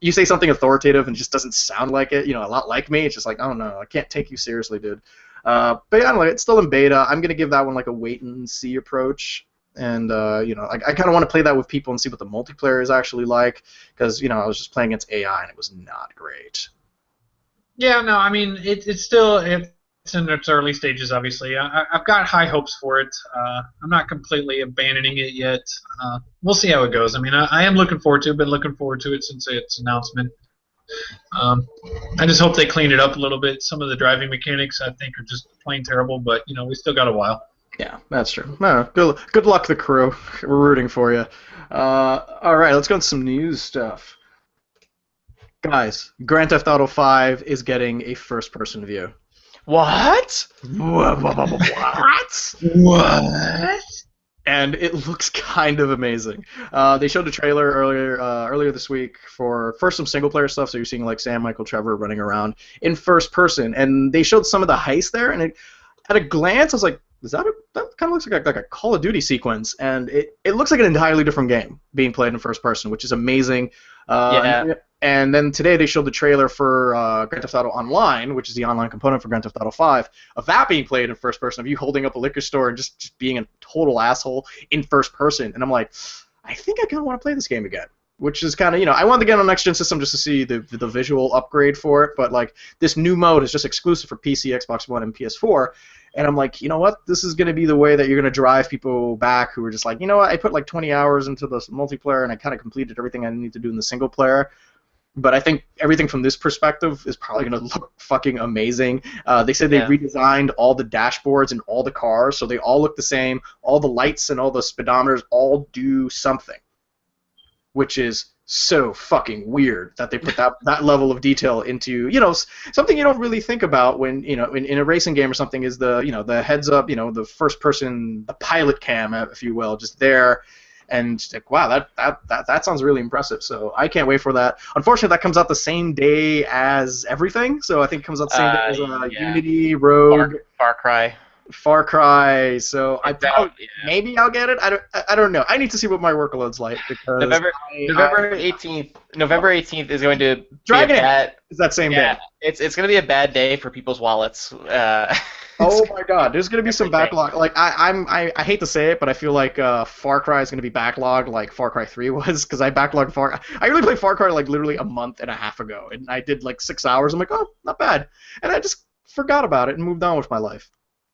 you say something authoritative and it just doesn't sound like it. A lot like me. It's just like oh no, I can't take you seriously, dude. But yeah, I don't know. It's still in beta. I'm gonna give that one like a wait and see approach. And I kind of want to play that with people and see what the multiplayer is actually like because I was just playing against AI and it was not great. Yeah, no, I mean it's still it's in its early stages. Obviously, I've got high hopes for it. I'm not completely abandoning it yet. We'll see how it goes. I mean, I am looking forward to it. Been looking forward to it since its announcement. I just hope they clean it up a little bit. Some of the driving mechanics I think are just plain terrible, but we still got a while. Yeah, that's true. No, good luck, the crew. We're rooting for you. All right, let's go into some news stuff. Guys, Grand Theft Auto 5 is getting a first-person view. What? What? What? And it looks kind of amazing. They showed a trailer earlier this week for first some single-player stuff, so you're seeing like Sam, Michael, Trevor running around in first person, and they showed some of the heist there, and at a glance, I was like, that kind of looks like a Call of Duty sequence, and it looks like an entirely different game being played in first person, which is amazing. Yeah. And then today they showed the trailer for Grand Theft Auto Online, which is the online component for Grand Theft Auto 5, of that being played in first person, of you holding up a liquor store and just being a total asshole in first person. And I'm like, I think I kind of want to play this game again. Which is kind of, I wanted to get on next gen system just to see the visual upgrade for it, but like this new mode is just exclusive for PC, Xbox One, and PS4. And I'm like, you know what? This is going to be the way that you're going to drive people back who are just like, you know what? I put like 20 hours into the multiplayer and I kind of completed everything I need to do in the single player. But I think everything from this perspective is probably going to look fucking amazing. They said they redesigned all the dashboards and all the cars, so they all look the same. All the lights and all the speedometers all do something, which is so fucking weird that they put that level of detail into, something you don't really think about when, in a racing game or something is the, the heads up, the first person, the pilot cam, if you will, just there. And like, wow, that sounds really impressive. So I can't wait for that. Unfortunately, that comes out the same day as everything. So I think it comes out the same day as Unity, Rogue, Far Cry. So maybe I'll get it. I don't know. I need to see what my workload's like because November 18th. November 18th is going to Dragon Age is that same day. It's going to be a bad day for people's wallets. Oh my God, there's gonna be some backlog. Like I hate to say it, but I feel like Far Cry is gonna be backlogged like Far Cry 3 was, because I backlogged I really played Far Cry like literally a month and a half ago, and I did like 6 hours. I'm like, oh, not bad, and I just forgot about it and moved on with my life.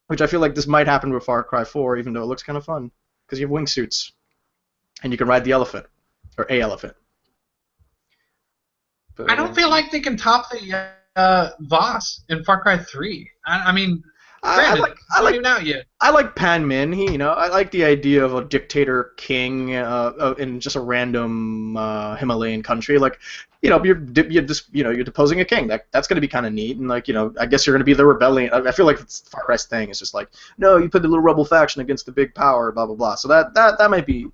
Which I feel like this might happen with Far Cry 4, even though it looks kind of fun, because you have wingsuits, and you can ride the elephant, or a elephant. But, I don't feel like they can top the Voss in Far Cry 3. I mean. I like Pan Min. I like the idea of a dictator king in just a random Himalayan country. Like, you're deposing a king. That's gonna be kind of neat. And like, I guess you're gonna be the rebellion. I feel like it's Far Cry's thing. It's just like, no, you put the little rebel faction against the big power. Blah blah blah. So that might be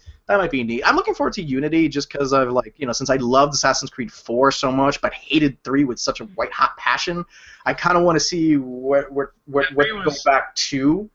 neat. I'm looking forward to Unity just because I've since I loved Assassin's Creed 4 so much, but hated 3 with such a white hot passion. I kind of want to see what goes back to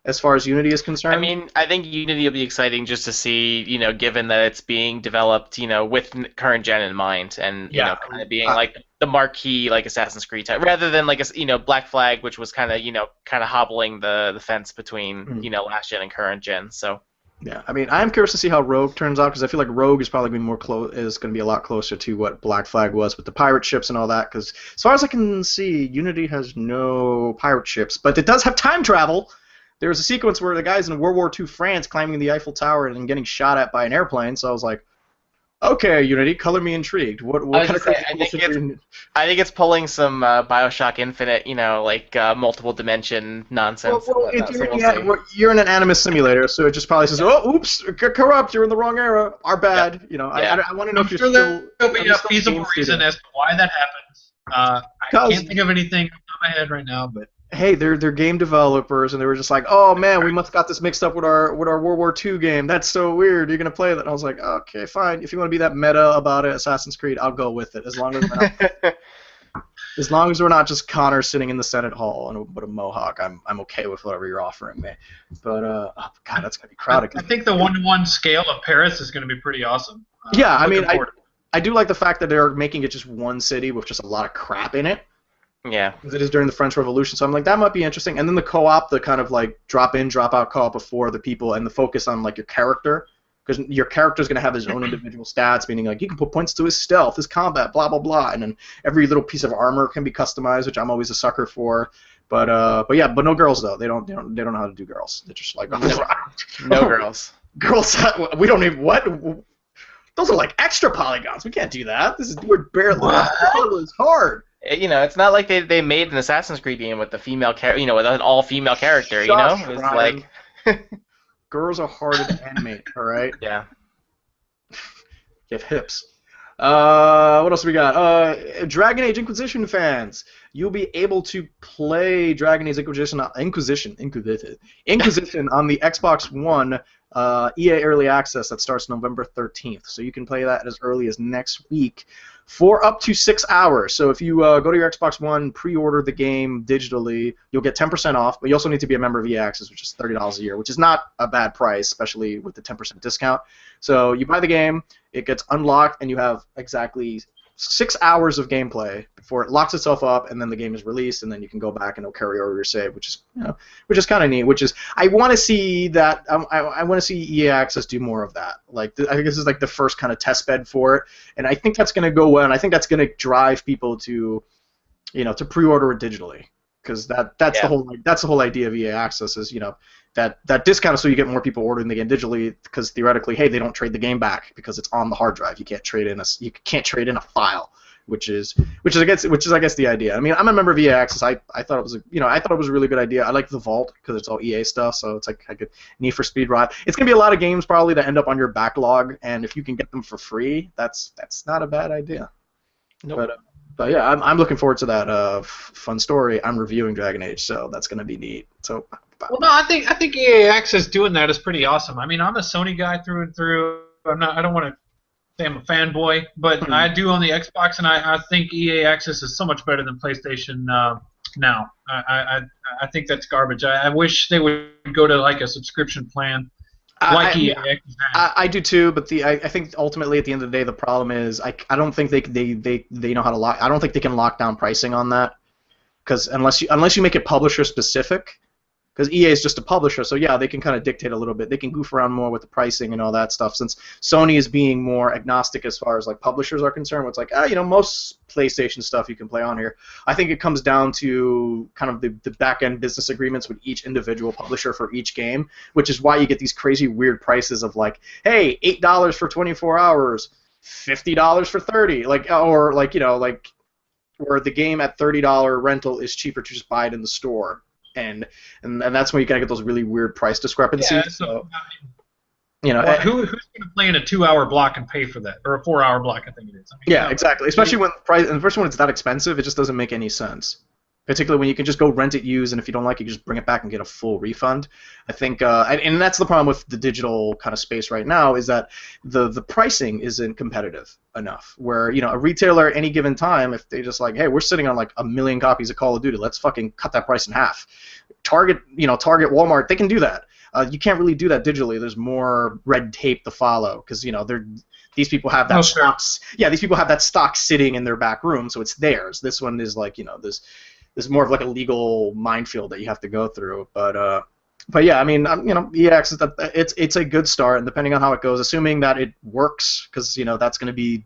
as far as Unity is concerned. I mean, I think Unity will be exciting just to see, given that it's being developed, with current gen in mind, and kind of being like the marquee like Assassin's Creed type, rather than like Black Flag, which was kind of hobbling the fence between last gen and current gen. So. Yeah, I mean, I'm curious to see how Rogue turns out, because I feel like Rogue is probably going to be a lot closer to what Black Flag was with the pirate ships and all that. Because as far as I can see, Unity has no pirate ships, but it does have time travel. There was a sequence where the guy's in World War II France climbing the Eiffel Tower and getting shot at by an airplane. So I was like, Okay, Unity, color me intrigued. What I was kind of just saying, crazy bullshit? I think it's pulling some Bioshock Infinite, like multiple dimension nonsense and whatnot. So we'll see. You're in an Animus simulator, so it just probably says, "Oh, oops, corrupt. You're in the wrong era. Our Yep. bad." Yeah. I want to know I'm if you're sure still. there'll Are be you a still feasible game reason studio? as to why that happens. I Because can't think of anything off the top of my head right now, but hey, they're game developers, and they were just like, "Oh man, we must have got this mixed up with our World War II game. That's so weird. You're gonna play that?" And I was like, "Okay, fine. If you want to be that meta about it, Assassin's Creed, I'll go with it. As long as we're not just Connor sitting in the Senate Hall and with a mohawk, I'm okay with whatever you're offering me." But oh god, that's gonna be crowded. I think the 1-to-1 scale of Paris is going to be pretty awesome. Yeah, I'm I mean, looking forward to it. I do like the fact that they're making it just one city with just a lot of crap in it. Yeah. Because it is during the French Revolution, so I'm like, that might be interesting. And then the co-op, the kind of like drop in, drop out co-op of 4 other people, and the focus on like your character, because your character's gonna have his own individual stats, meaning like you can put points to his stealth, his combat, blah blah blah, and then every little piece of armor can be customized, which I'm always a sucker for. But no girls though. They don't know how to do girls. They're just like No girls. girls. We don't even what. Those are like extra polygons. We can't do that. We're barely. It's hard. It's not like they made an Assassin's Creed game with the female with an all-female character. It was like girls are harder to animate. All right. Yeah. Get hips. What else we got? Dragon Age Inquisition fans, you'll be able to play Dragon Age Inquisition on the Xbox One EA Early Access that starts November 13th. So you can play that as early as next week for up to 6 hours. So if you go to your Xbox One, pre-order the game digitally, you'll get 10% off, but you also need to be a member of EA Access, which is $30 a year, which is not a bad price, especially with the 10% discount. So you buy the game, it gets unlocked, and you have exactly 6 hours of gameplay before it locks itself up, and then the game is released, and then you can go back and it'll carry over your save, which is kind of neat. I want to see that. I want to see EA Access do more of that. Like I think this is like the first kind of test bed for it, and I think that's going to go well, and I think that's going to drive people to, to pre-order it digitally, because that's the whole idea of EA Access is that discount is so you get more people ordering the game digitally, because theoretically, hey, they don't trade the game back because it's on the hard drive. You can't trade in a file, which is I guess the idea. I mean, I'm a member of EA Access. I thought it was a really good idea. I like the Vault because it's all EA stuff, so it's like I could Need for Speed Ride. It's gonna be a lot of games probably that end up on your backlog, and if you can get them for free, that's not a bad idea. Nope. But yeah, I'm looking forward to that fun story. I'm reviewing Dragon Age, so that's gonna be neat. So. Well, no, I think EA Access doing that is pretty awesome. I mean, I'm a Sony guy through and through. I don't want to say I'm a fanboy, but I do own the Xbox, and I think EA Access is so much better than PlayStation now. I think that's garbage. I wish they would go to like a subscription plan. EA Access has. I do too, but I think ultimately at the end of the day the problem is I don't think they know how to lock. I don't think they can lock down pricing on that, because unless you make it publisher specific. Because EA is just a publisher, so yeah, they can kind of dictate a little bit. They can goof around more with the pricing and all that stuff. Since Sony is being more agnostic as far as like publishers are concerned, where it's like, most PlayStation stuff you can play on here. I think it comes down to kind of the back-end business agreements with each individual publisher for each game, which is why you get these crazy weird prices of like, hey, $8 for 24 hours, $50 for 30, or the game at $30 rental is cheaper to just buy it in the store. And that's when you kind of get those really weird price discrepancies. Yeah, so, who's going to play in a 2-hour block and pay for that, or a 4-hour block? I think it is. I mean, exactly. Especially when it's that expensive, it just doesn't make any sense. Particularly when you can just go rent it used, and if you don't like it, you just bring it back and get a full refund. I think, and that's the problem with the digital kind of space right now, is that the pricing isn't competitive enough. Where a retailer at any given time, if they just like, hey, we're sitting on like 1 million copies of Call of Duty, let's fucking cut that price in half. Target, Walmart, they can do that. You can't really do that digitally. There's more red tape to follow because these people have that stocks. Yeah, these people have that stock sitting in their back room, so it's theirs. This one is like there's more of like a legal minefield that you have to go through. But yeah, I mean, EA Access, it's a good start, and depending on how it goes, assuming that it works, because that's going to be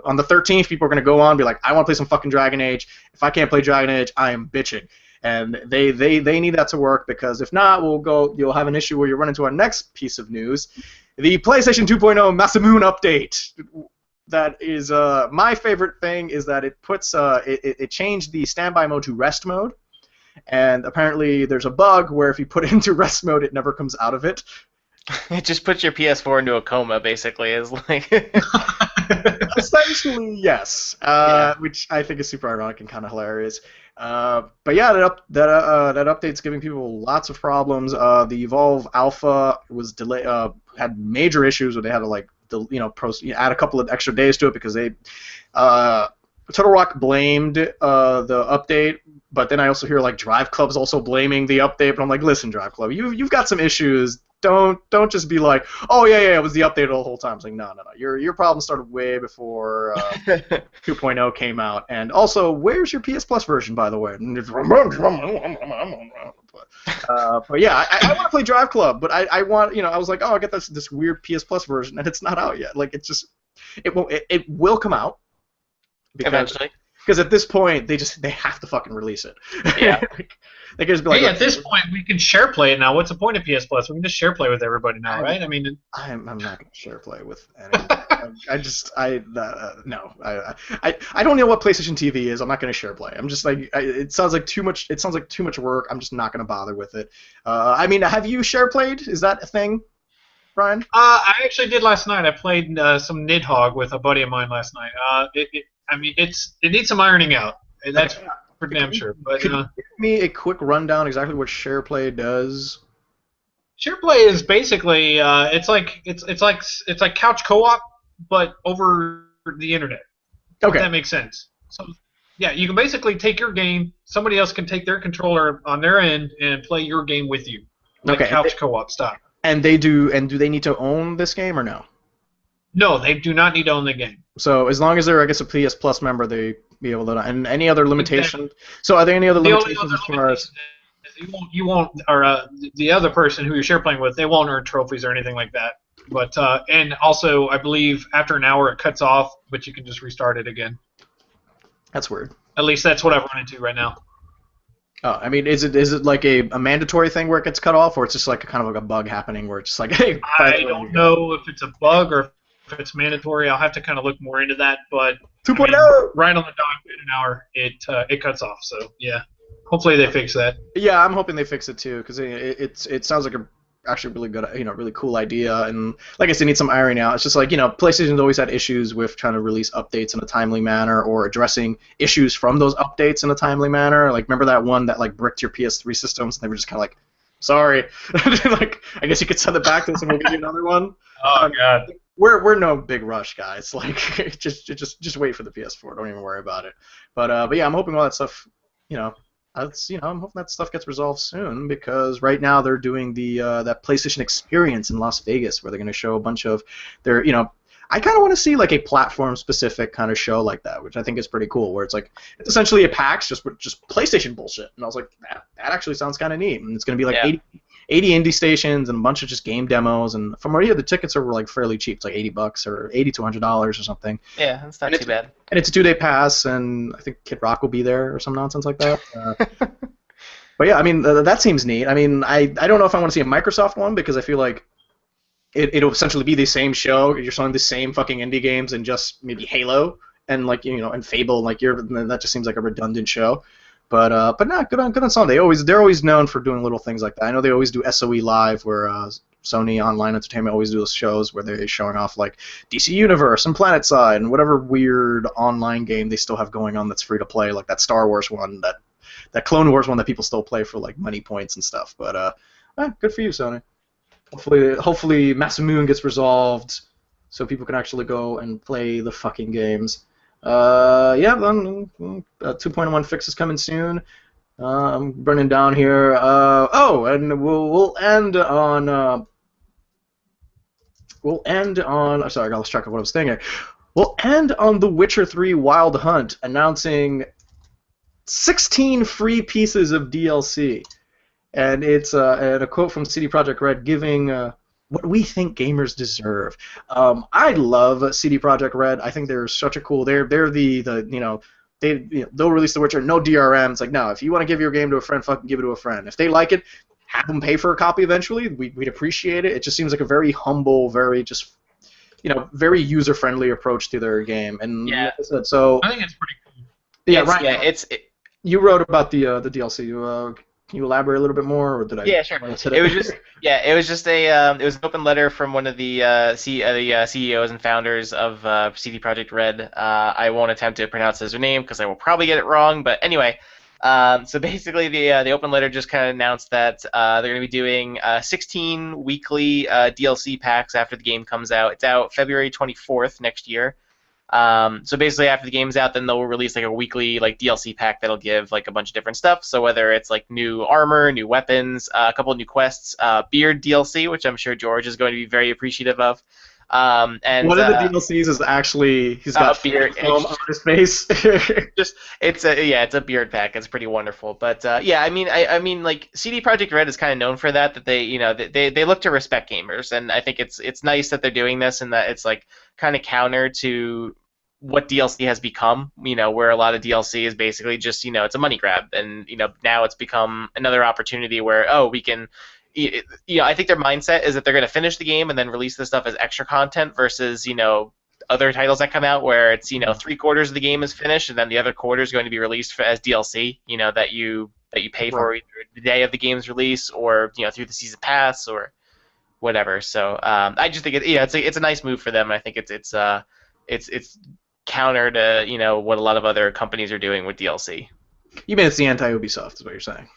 on the 13th, people are going to go on and be like, I want to play some fucking Dragon Age. If I can't play Dragon Age, I am bitching. And they need that to work, because if not, you'll have an issue where you run into our next piece of news. the PlayStation 2.0 Masamune update. That is my favorite thing is that it puts it changed the standby mode to rest mode, and apparently there's a bug where if you put it into rest mode, it never comes out of it. It just puts your PS4 into a coma, basically. Is like. Essentially, yes. Which I think is super ironic and kind of hilarious. But yeah, that update's giving people lots of problems. The Evolve Alpha was had major issues where they had to add a couple of extra days to it because they Turtle Rock blamed the update, but then I also hear like Drive Club's also blaming the update. But I'm like, listen, Drive Club, you've got some issues. Don't just be like, oh yeah, it was the update the whole time. It's like, no. Your problem started way before 2.0 came out. And also, where's your PS Plus version, by the way? But yeah, I want to play Drive Club, but I want, I was like, oh, I get this weird PS Plus version, and it's not out yet. Like, it will come out Eventually. Because at this point, they have to fucking release it. Yeah. They can just be like, hey, at this point, we can share play it now. What's the point of PS Plus? We can just share play with everybody now, right? I mean, I'm not gonna share play with anyone. No. I don't know what PlayStation TV is. I'm not gonna share play. I'm just like, it sounds like too much. It sounds like too much work. I'm just not gonna bother with it. I mean, have you share played? Is that a thing, Brian? I actually did last night. I played some Nidhogg with a buddy of mine last night. It needs some ironing out. That's for damn sure. But could you give me a quick rundown exactly what SharePlay does? SharePlay is basically it's like couch co-op, but over the internet. Okay. If that makes sense. So yeah, you can basically take your game. Somebody else can take their controller on their end and play your game with you. Like couch co-op style. And do they need to own this game or no? No, they do not need to own the game. So as long as they're, I guess, a PS Plus member, they be able to. And any other limitations? Exactly. So are there any other limitations as far as? You won't, or the other person who you're share playing with, they won't earn trophies or anything like that. But and also, I believe after an hour it cuts off, but you can just restart it again. That's weird. At least that's what I've run into right now. Oh, I mean, is it like a mandatory thing where it gets cut off, or it's just like a kind of like a bug happening where it's just like, hey. I don't know if it's a bug or if it's mandatory. I'll have to kind of look more into that. But 2.0 right on the dot in an hour, it cuts off. So yeah, hopefully they fix that. Yeah, I'm hoping they fix it too because it sounds like a actually really good, really cool idea. And like I said, need some ironing out. It's just like, PlayStation's always had issues with trying to release updates in a timely manner or addressing issues from those updates in a timely manner. Like, remember that one that like bricked your PS3 systems and they were just kind of like, sorry. Like, I guess you could send it back to us and we'll give you another one. Oh god. We're no big rush, guys. Like, just wait for the PS4. Don't even worry about it. But yeah, I'm hoping all that stuff, I'm hoping that stuff gets resolved soon because right now they're doing the that PlayStation Experience in Las Vegas where they're going to show a bunch of their, I kind of want to see like a platform-specific kind of show like that, which I think is pretty cool, where it's like it's essentially a PAX just PlayStation bullshit. And I was like, that actually sounds kind of neat. And it's going to be like 80 indie stations and a bunch of just game demos. And from where the tickets are like fairly cheap. It's like $80 or $80 to $100 or something. Yeah, that's not too bad. And it's a 2-day pass, and I think Kid Rock will be there or some nonsense like that. But yeah, I mean, that seems neat. I mean, I don't know if I want to see a Microsoft one because I feel like it'll essentially be the same show. You're showing the same fucking indie games and just maybe Halo and like and Fable. Like that just seems like a redundant show. But no, good on Sony. They're always known for doing little things like that. I know they always do SOE Live where Sony Online Entertainment always do those shows where they're showing off like DC Universe and PlanetSide and whatever weird online game they still have going on that's free to play, like that Star Wars one, that Clone Wars one that people still play for like money points and stuff. But good for you, Sony. Hopefully Masamune gets resolved so people can actually go and play the fucking games. Then 2.1 fix is coming soon. I'm running down here. And we'll end on. Sorry, I got lost track of what I was saying here. We'll end on The Witcher 3 Wild Hunt announcing 16 free pieces of DLC. And it's and a quote from CD Projekt Red giving what we think gamers deserve. I love CD Projekt Red. I think they're such a cool. They'll release The Witcher, no DRM. It's like, no, if you want to give your game to a friend, fucking give it to a friend. If they like it, have them pay for a copy eventually, we'd appreciate it. It just seems like a very humble, very just very user-friendly approach to their game. And Yeah. like I said, so I think it's pretty cool. yeah, It's, Ryan, yeah, you wrote about the DLC. Can you elaborate a little bit more, or did I? Yeah, sure. It was just it was an open letter from one of the CEOs and founders of CD Projekt Red. I won't attempt to pronounce his name because I will probably get it wrong. But anyway, so basically the open letter just kind of announced that they're going to be doing 16 weekly DLC packs after the game comes out. It's out February 24th next year. So basically, after the game's out, then they'll release like a weekly like DLC pack that'll give like a bunch of different stuff. So whether it's like new armor, new weapons, a couple of new quests, beard DLC, which I'm sure George is going to be very appreciative of. And one of the DLCs is actually he's got beard foam on his face. it's a beard pack. It's pretty wonderful. But yeah, I mean like CD Projekt Red is kind of known for that they look to respect gamers, and I think it's nice that they're doing this and that it's like kind of counter to what DLC has become, where a lot of DLC is basically just, it's a money grab, and now it's become another opportunity where we can. I think their mindset is that they're going to finish the game and then release this stuff as extra content versus, other titles that come out where it's, 3/4 of the game is finished and then the other quarter is going to be released as DLC, that you pay for either the day of the game's release or, through the season pass or whatever. So I just think it's a nice move for them. I think it's counter to, what a lot of other companies are doing with DLC. You mean it's the anti-Ubisoft, is what you're saying?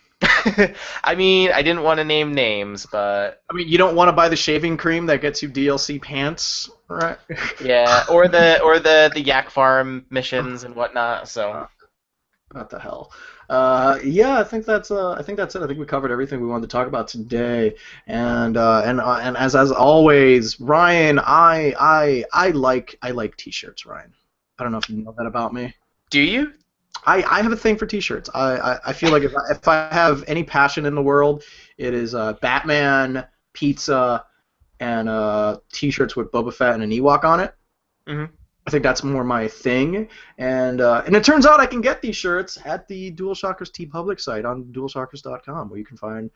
I mean, I didn't want to name names, but I mean, you don't want to buy the shaving cream that gets you DLC pants, right? Yeah, or the yak farm missions and whatnot. So, what the hell? Yeah, I think that's it. I think we covered everything we wanted to talk about today. And as always, Ryan, I like T-shirts, Ryan. I don't know if you know that about me. Do you? I have a thing for T-shirts. I feel like if I have any passion in the world, it is Batman, pizza, and T-shirts with Boba Fett and an Ewok on it. Mm-hmm. I think that's more my thing. And it turns out I can get these shirts at the DualShockers TeePublic site on DualShockers.com, where you can find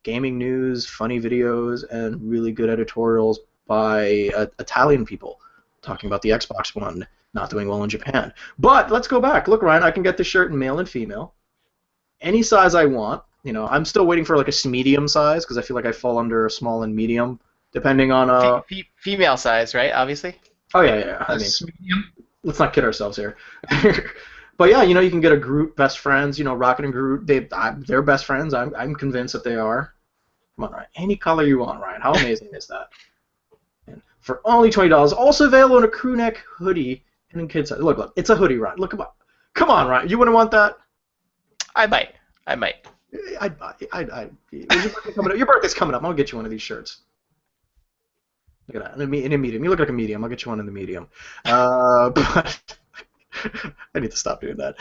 gaming news, funny videos, and really good editorials by Italian people talking about the Xbox One not doing well in Japan. But let's go back. Look, Ryan, I can get the shirt in male and female, any size I want. I'm still waiting for like a medium size because I feel like I fall under a small and medium, depending on female size, right? Obviously. Oh yeah. I mean, let's not kid ourselves here. But yeah, you can get a Groot best friends. Rocket and Groot, they're best friends. I'm convinced that they are. Come on, Ryan. Any color you want, Ryan. How amazing is that? And for only $20, also available in a crew neck hoodie. And in kids size. Look, it's a hoodie, Ryan. Look, come on, Ryan. You wouldn't want that? I might. I'd buy. Your birthday's coming up. I'll get you one of these shirts. Look at that. In a medium. You look like a medium. I'll get you one in the medium. But I need to stop doing that.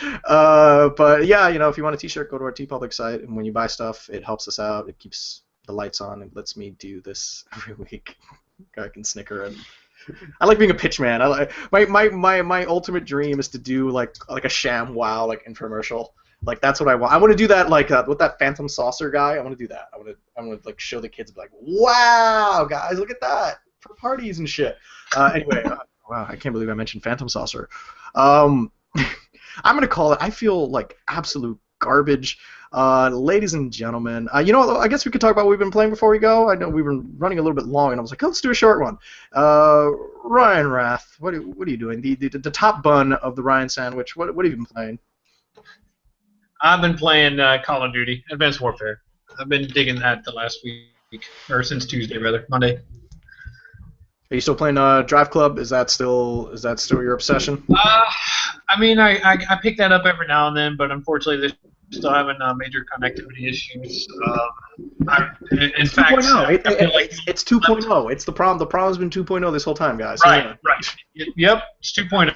But yeah, if you want a T-shirt, go to our TeePublic site, and when you buy stuff, it helps us out. It keeps the lights on. It lets me do this every week. I can snicker and. I like being a pitch man. My ultimate dream is to do like a sham wow infomercial. Like that's what I want. I want to do that with that Phantom Saucer guy. I want to do that. I want to show the kids like, wow, guys, look at that for parties and shit. Anyway, wow, I can't believe I mentioned Phantom Saucer. I'm gonna call it. I feel like absolute garbage. Ladies and gentlemen, I guess we could talk about what we've been playing before we go. I know we've been running a little bit long, and I was like, let's do a short one. Ryan Rath, what are you doing? The top bun of the Ryan sandwich. What have you been playing? I've been playing Call of Duty, Advanced Warfare. I've been digging that the last week, or since Tuesday rather, Monday. Are you still playing Drive Club? Is that still your obsession? I mean, I pick that up every now and then, but unfortunately, they're still having major connectivity issues. In fact, it's 2.0. It's the problem. The problem's been 2.0 this whole time, guys. Right. Yep, it's 2.0.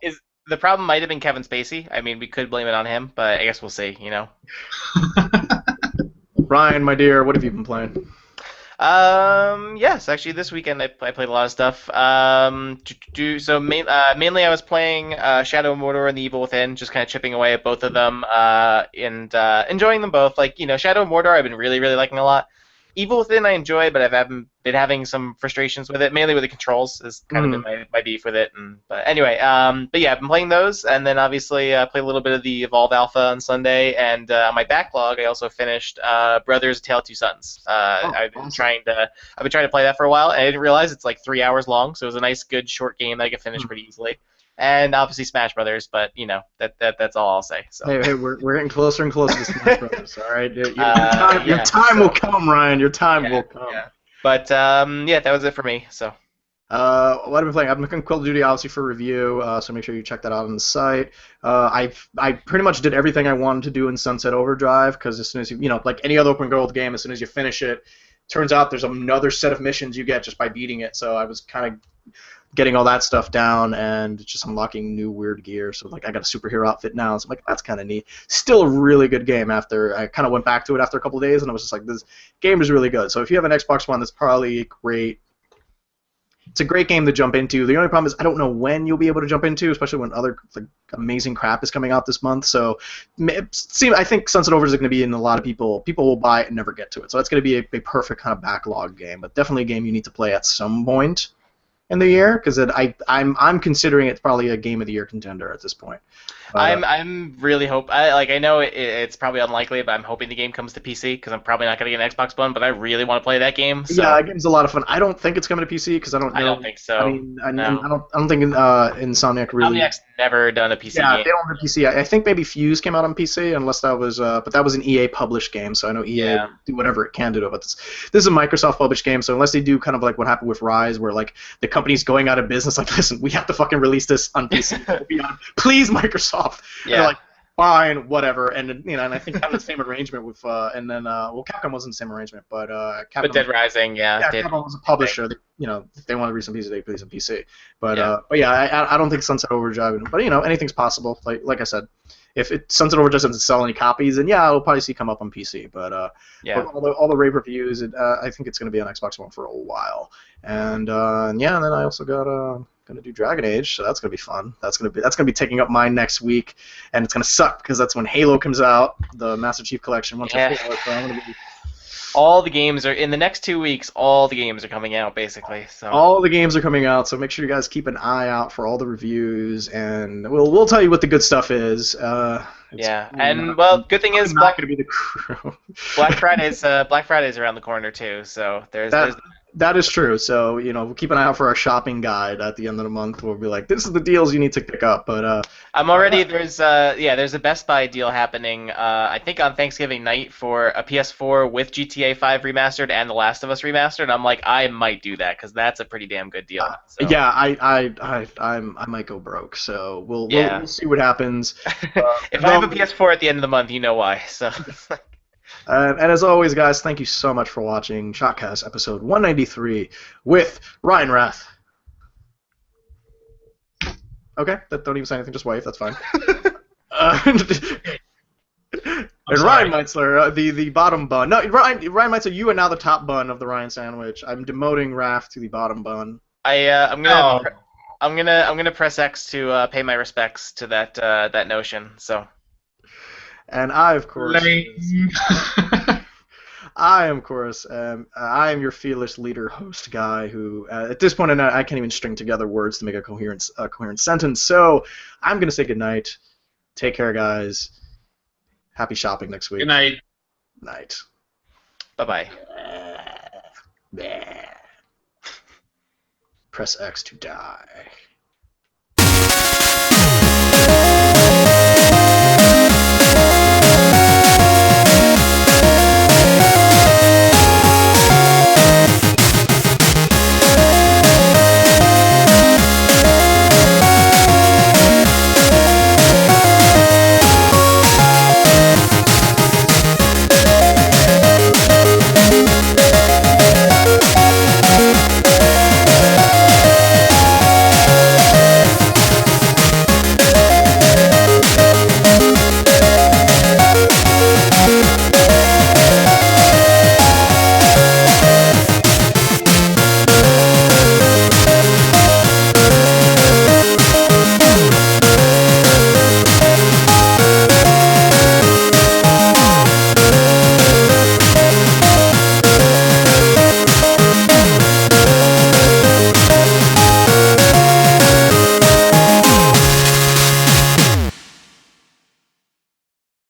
Is the problem might have been Kevin Spacey. I mean, we could blame it on him, but I guess we'll see. Ryan, my dear, what have you been playing? Yes, actually, this weekend I played a lot of stuff. Mainly I was playing Shadow of Mordor and The Evil Within, just kind of chipping away at both of them, and enjoying them both. Like, Shadow of Mordor I've been really, really liking a lot. Evil Within I enjoy, but I've been having some frustrations with it, mainly with the controls. Has kind of been my beef with it. But anyway, but yeah, I've been playing those, and then obviously played a little bit of the Evolve Alpha on Sunday, and on my backlog I also finished Brothers: A Tale of Two Sons. I've been trying to play that for a while, and I didn't realize it's like 3 hours long, so it was a nice, good, short game that I could finish pretty easily. And obviously Smash Brothers, but that's all I'll say. So. Hey, we're getting closer and closer to Smash Brothers. All right, your time will come, Ryan. Your time will come. Yeah. But that was it for me. So. What have I been playing? I've been looking Call of Duty obviously for review, so make sure you check that out on the site. I pretty much did everything I wanted to do in Sunset Overdrive, because as soon as like any other open world game, as soon as you finish it, turns out there's another set of missions you get just by beating it. So I was kind of getting all that stuff down and just unlocking new weird gear. So like I got a superhero outfit now, so I'm like, that's kind of neat. Still a really good game. After I kind of went back to it after a couple of days, and I was just like, this game is really good. So if you have an Xbox One, that's probably great. It's a great game to jump into. The only problem is I don't know when you'll be able to jump into, especially when other amazing crap is coming out this month. So I think Sunset Overdrive is going to be in a lot of people. People will buy it and never get to it. So that's going to be a perfect kind of backlog game, but definitely a game you need to play at some point in the year, because I'm considering it probably a Game of the Year contender at this point. I'm really I know it's probably unlikely, but I'm hoping the game comes to PC, because I'm probably not going to get an Xbox One, but I really want to play that game. So. Yeah, that game's a lot of fun. I don't think it's coming to PC, because I don't know. I don't think so. I mean, I don't think Insomniac really. Insomniac's never done a PC game. Yeah, they don't have a PC. I think maybe Fuse came out on PC, unless that was, but that was an EA published game, so I know EA will do whatever it can to do it. But this is a Microsoft published game, so unless they do kind of like what happened with Rise, where like the company's going out of business, like, listen, we have to fucking release this on PC. Please, Microsoft. Yeah. They're like, fine, whatever, and and I think kind of the same arrangement with, and then Capcom wasn't the same arrangement, but Capcom. With Dead Rising, Capcom was a publisher. If they want to release on PC, they release on PC. But I don't think Sunset Overdrive. But anything's possible. Like I said, if Sunset Overdrive doesn't sell any copies, then I'll probably see it come up on PC. But all the rave reviews, I think it's going to be on Xbox One for a while. And then I also got gonna do Dragon Age, so that's gonna be fun. That's gonna be taking up my next week, and it's gonna suck because that's when Halo comes out, the Master Chief Collection. Once I feel it, so I'm gonna be. All the games are in the next 2 weeks. All the games are coming out, basically. So. All the games are coming out, so make sure you guys keep an eye out for all the reviews, and we'll tell you what the good stuff is. Good thing is Black gonna be the crew. Black Friday's around the corner too, so there's. That is true. So we'll keep an eye out for our shopping guide at the end of the month. We'll be like, this is the deals you need to pick up. But I'm already there's a Best Buy deal happening. I think on Thanksgiving night for a PS4 with GTA 5 remastered and The Last of Us remastered. I'm like, I might do that because that's a pretty damn good deal. So. Yeah, I might go broke. So we'll see what happens. If I have a PS4 at the end of the month, you know why. So. And as always, guys, thank you so much for watching ShockCast episode 193 with Ryan Rath. Okay, don't even say anything, just wave, that's fine. And Ryan Meitzler, the bottom bun. No, Ryan Meitzler, you are now the top bun of the Ryan sandwich. I'm demoting Rath to the bottom bun. I'm gonna press X to pay my respects to that notion. So. And I, of course, I am your fearless leader, host guy who, at this point, I can't even string together words to make a coherent sentence. So I'm gonna say goodnight. Take care, guys. Happy shopping next week. Good night. Night. Bye bye. Press X to die.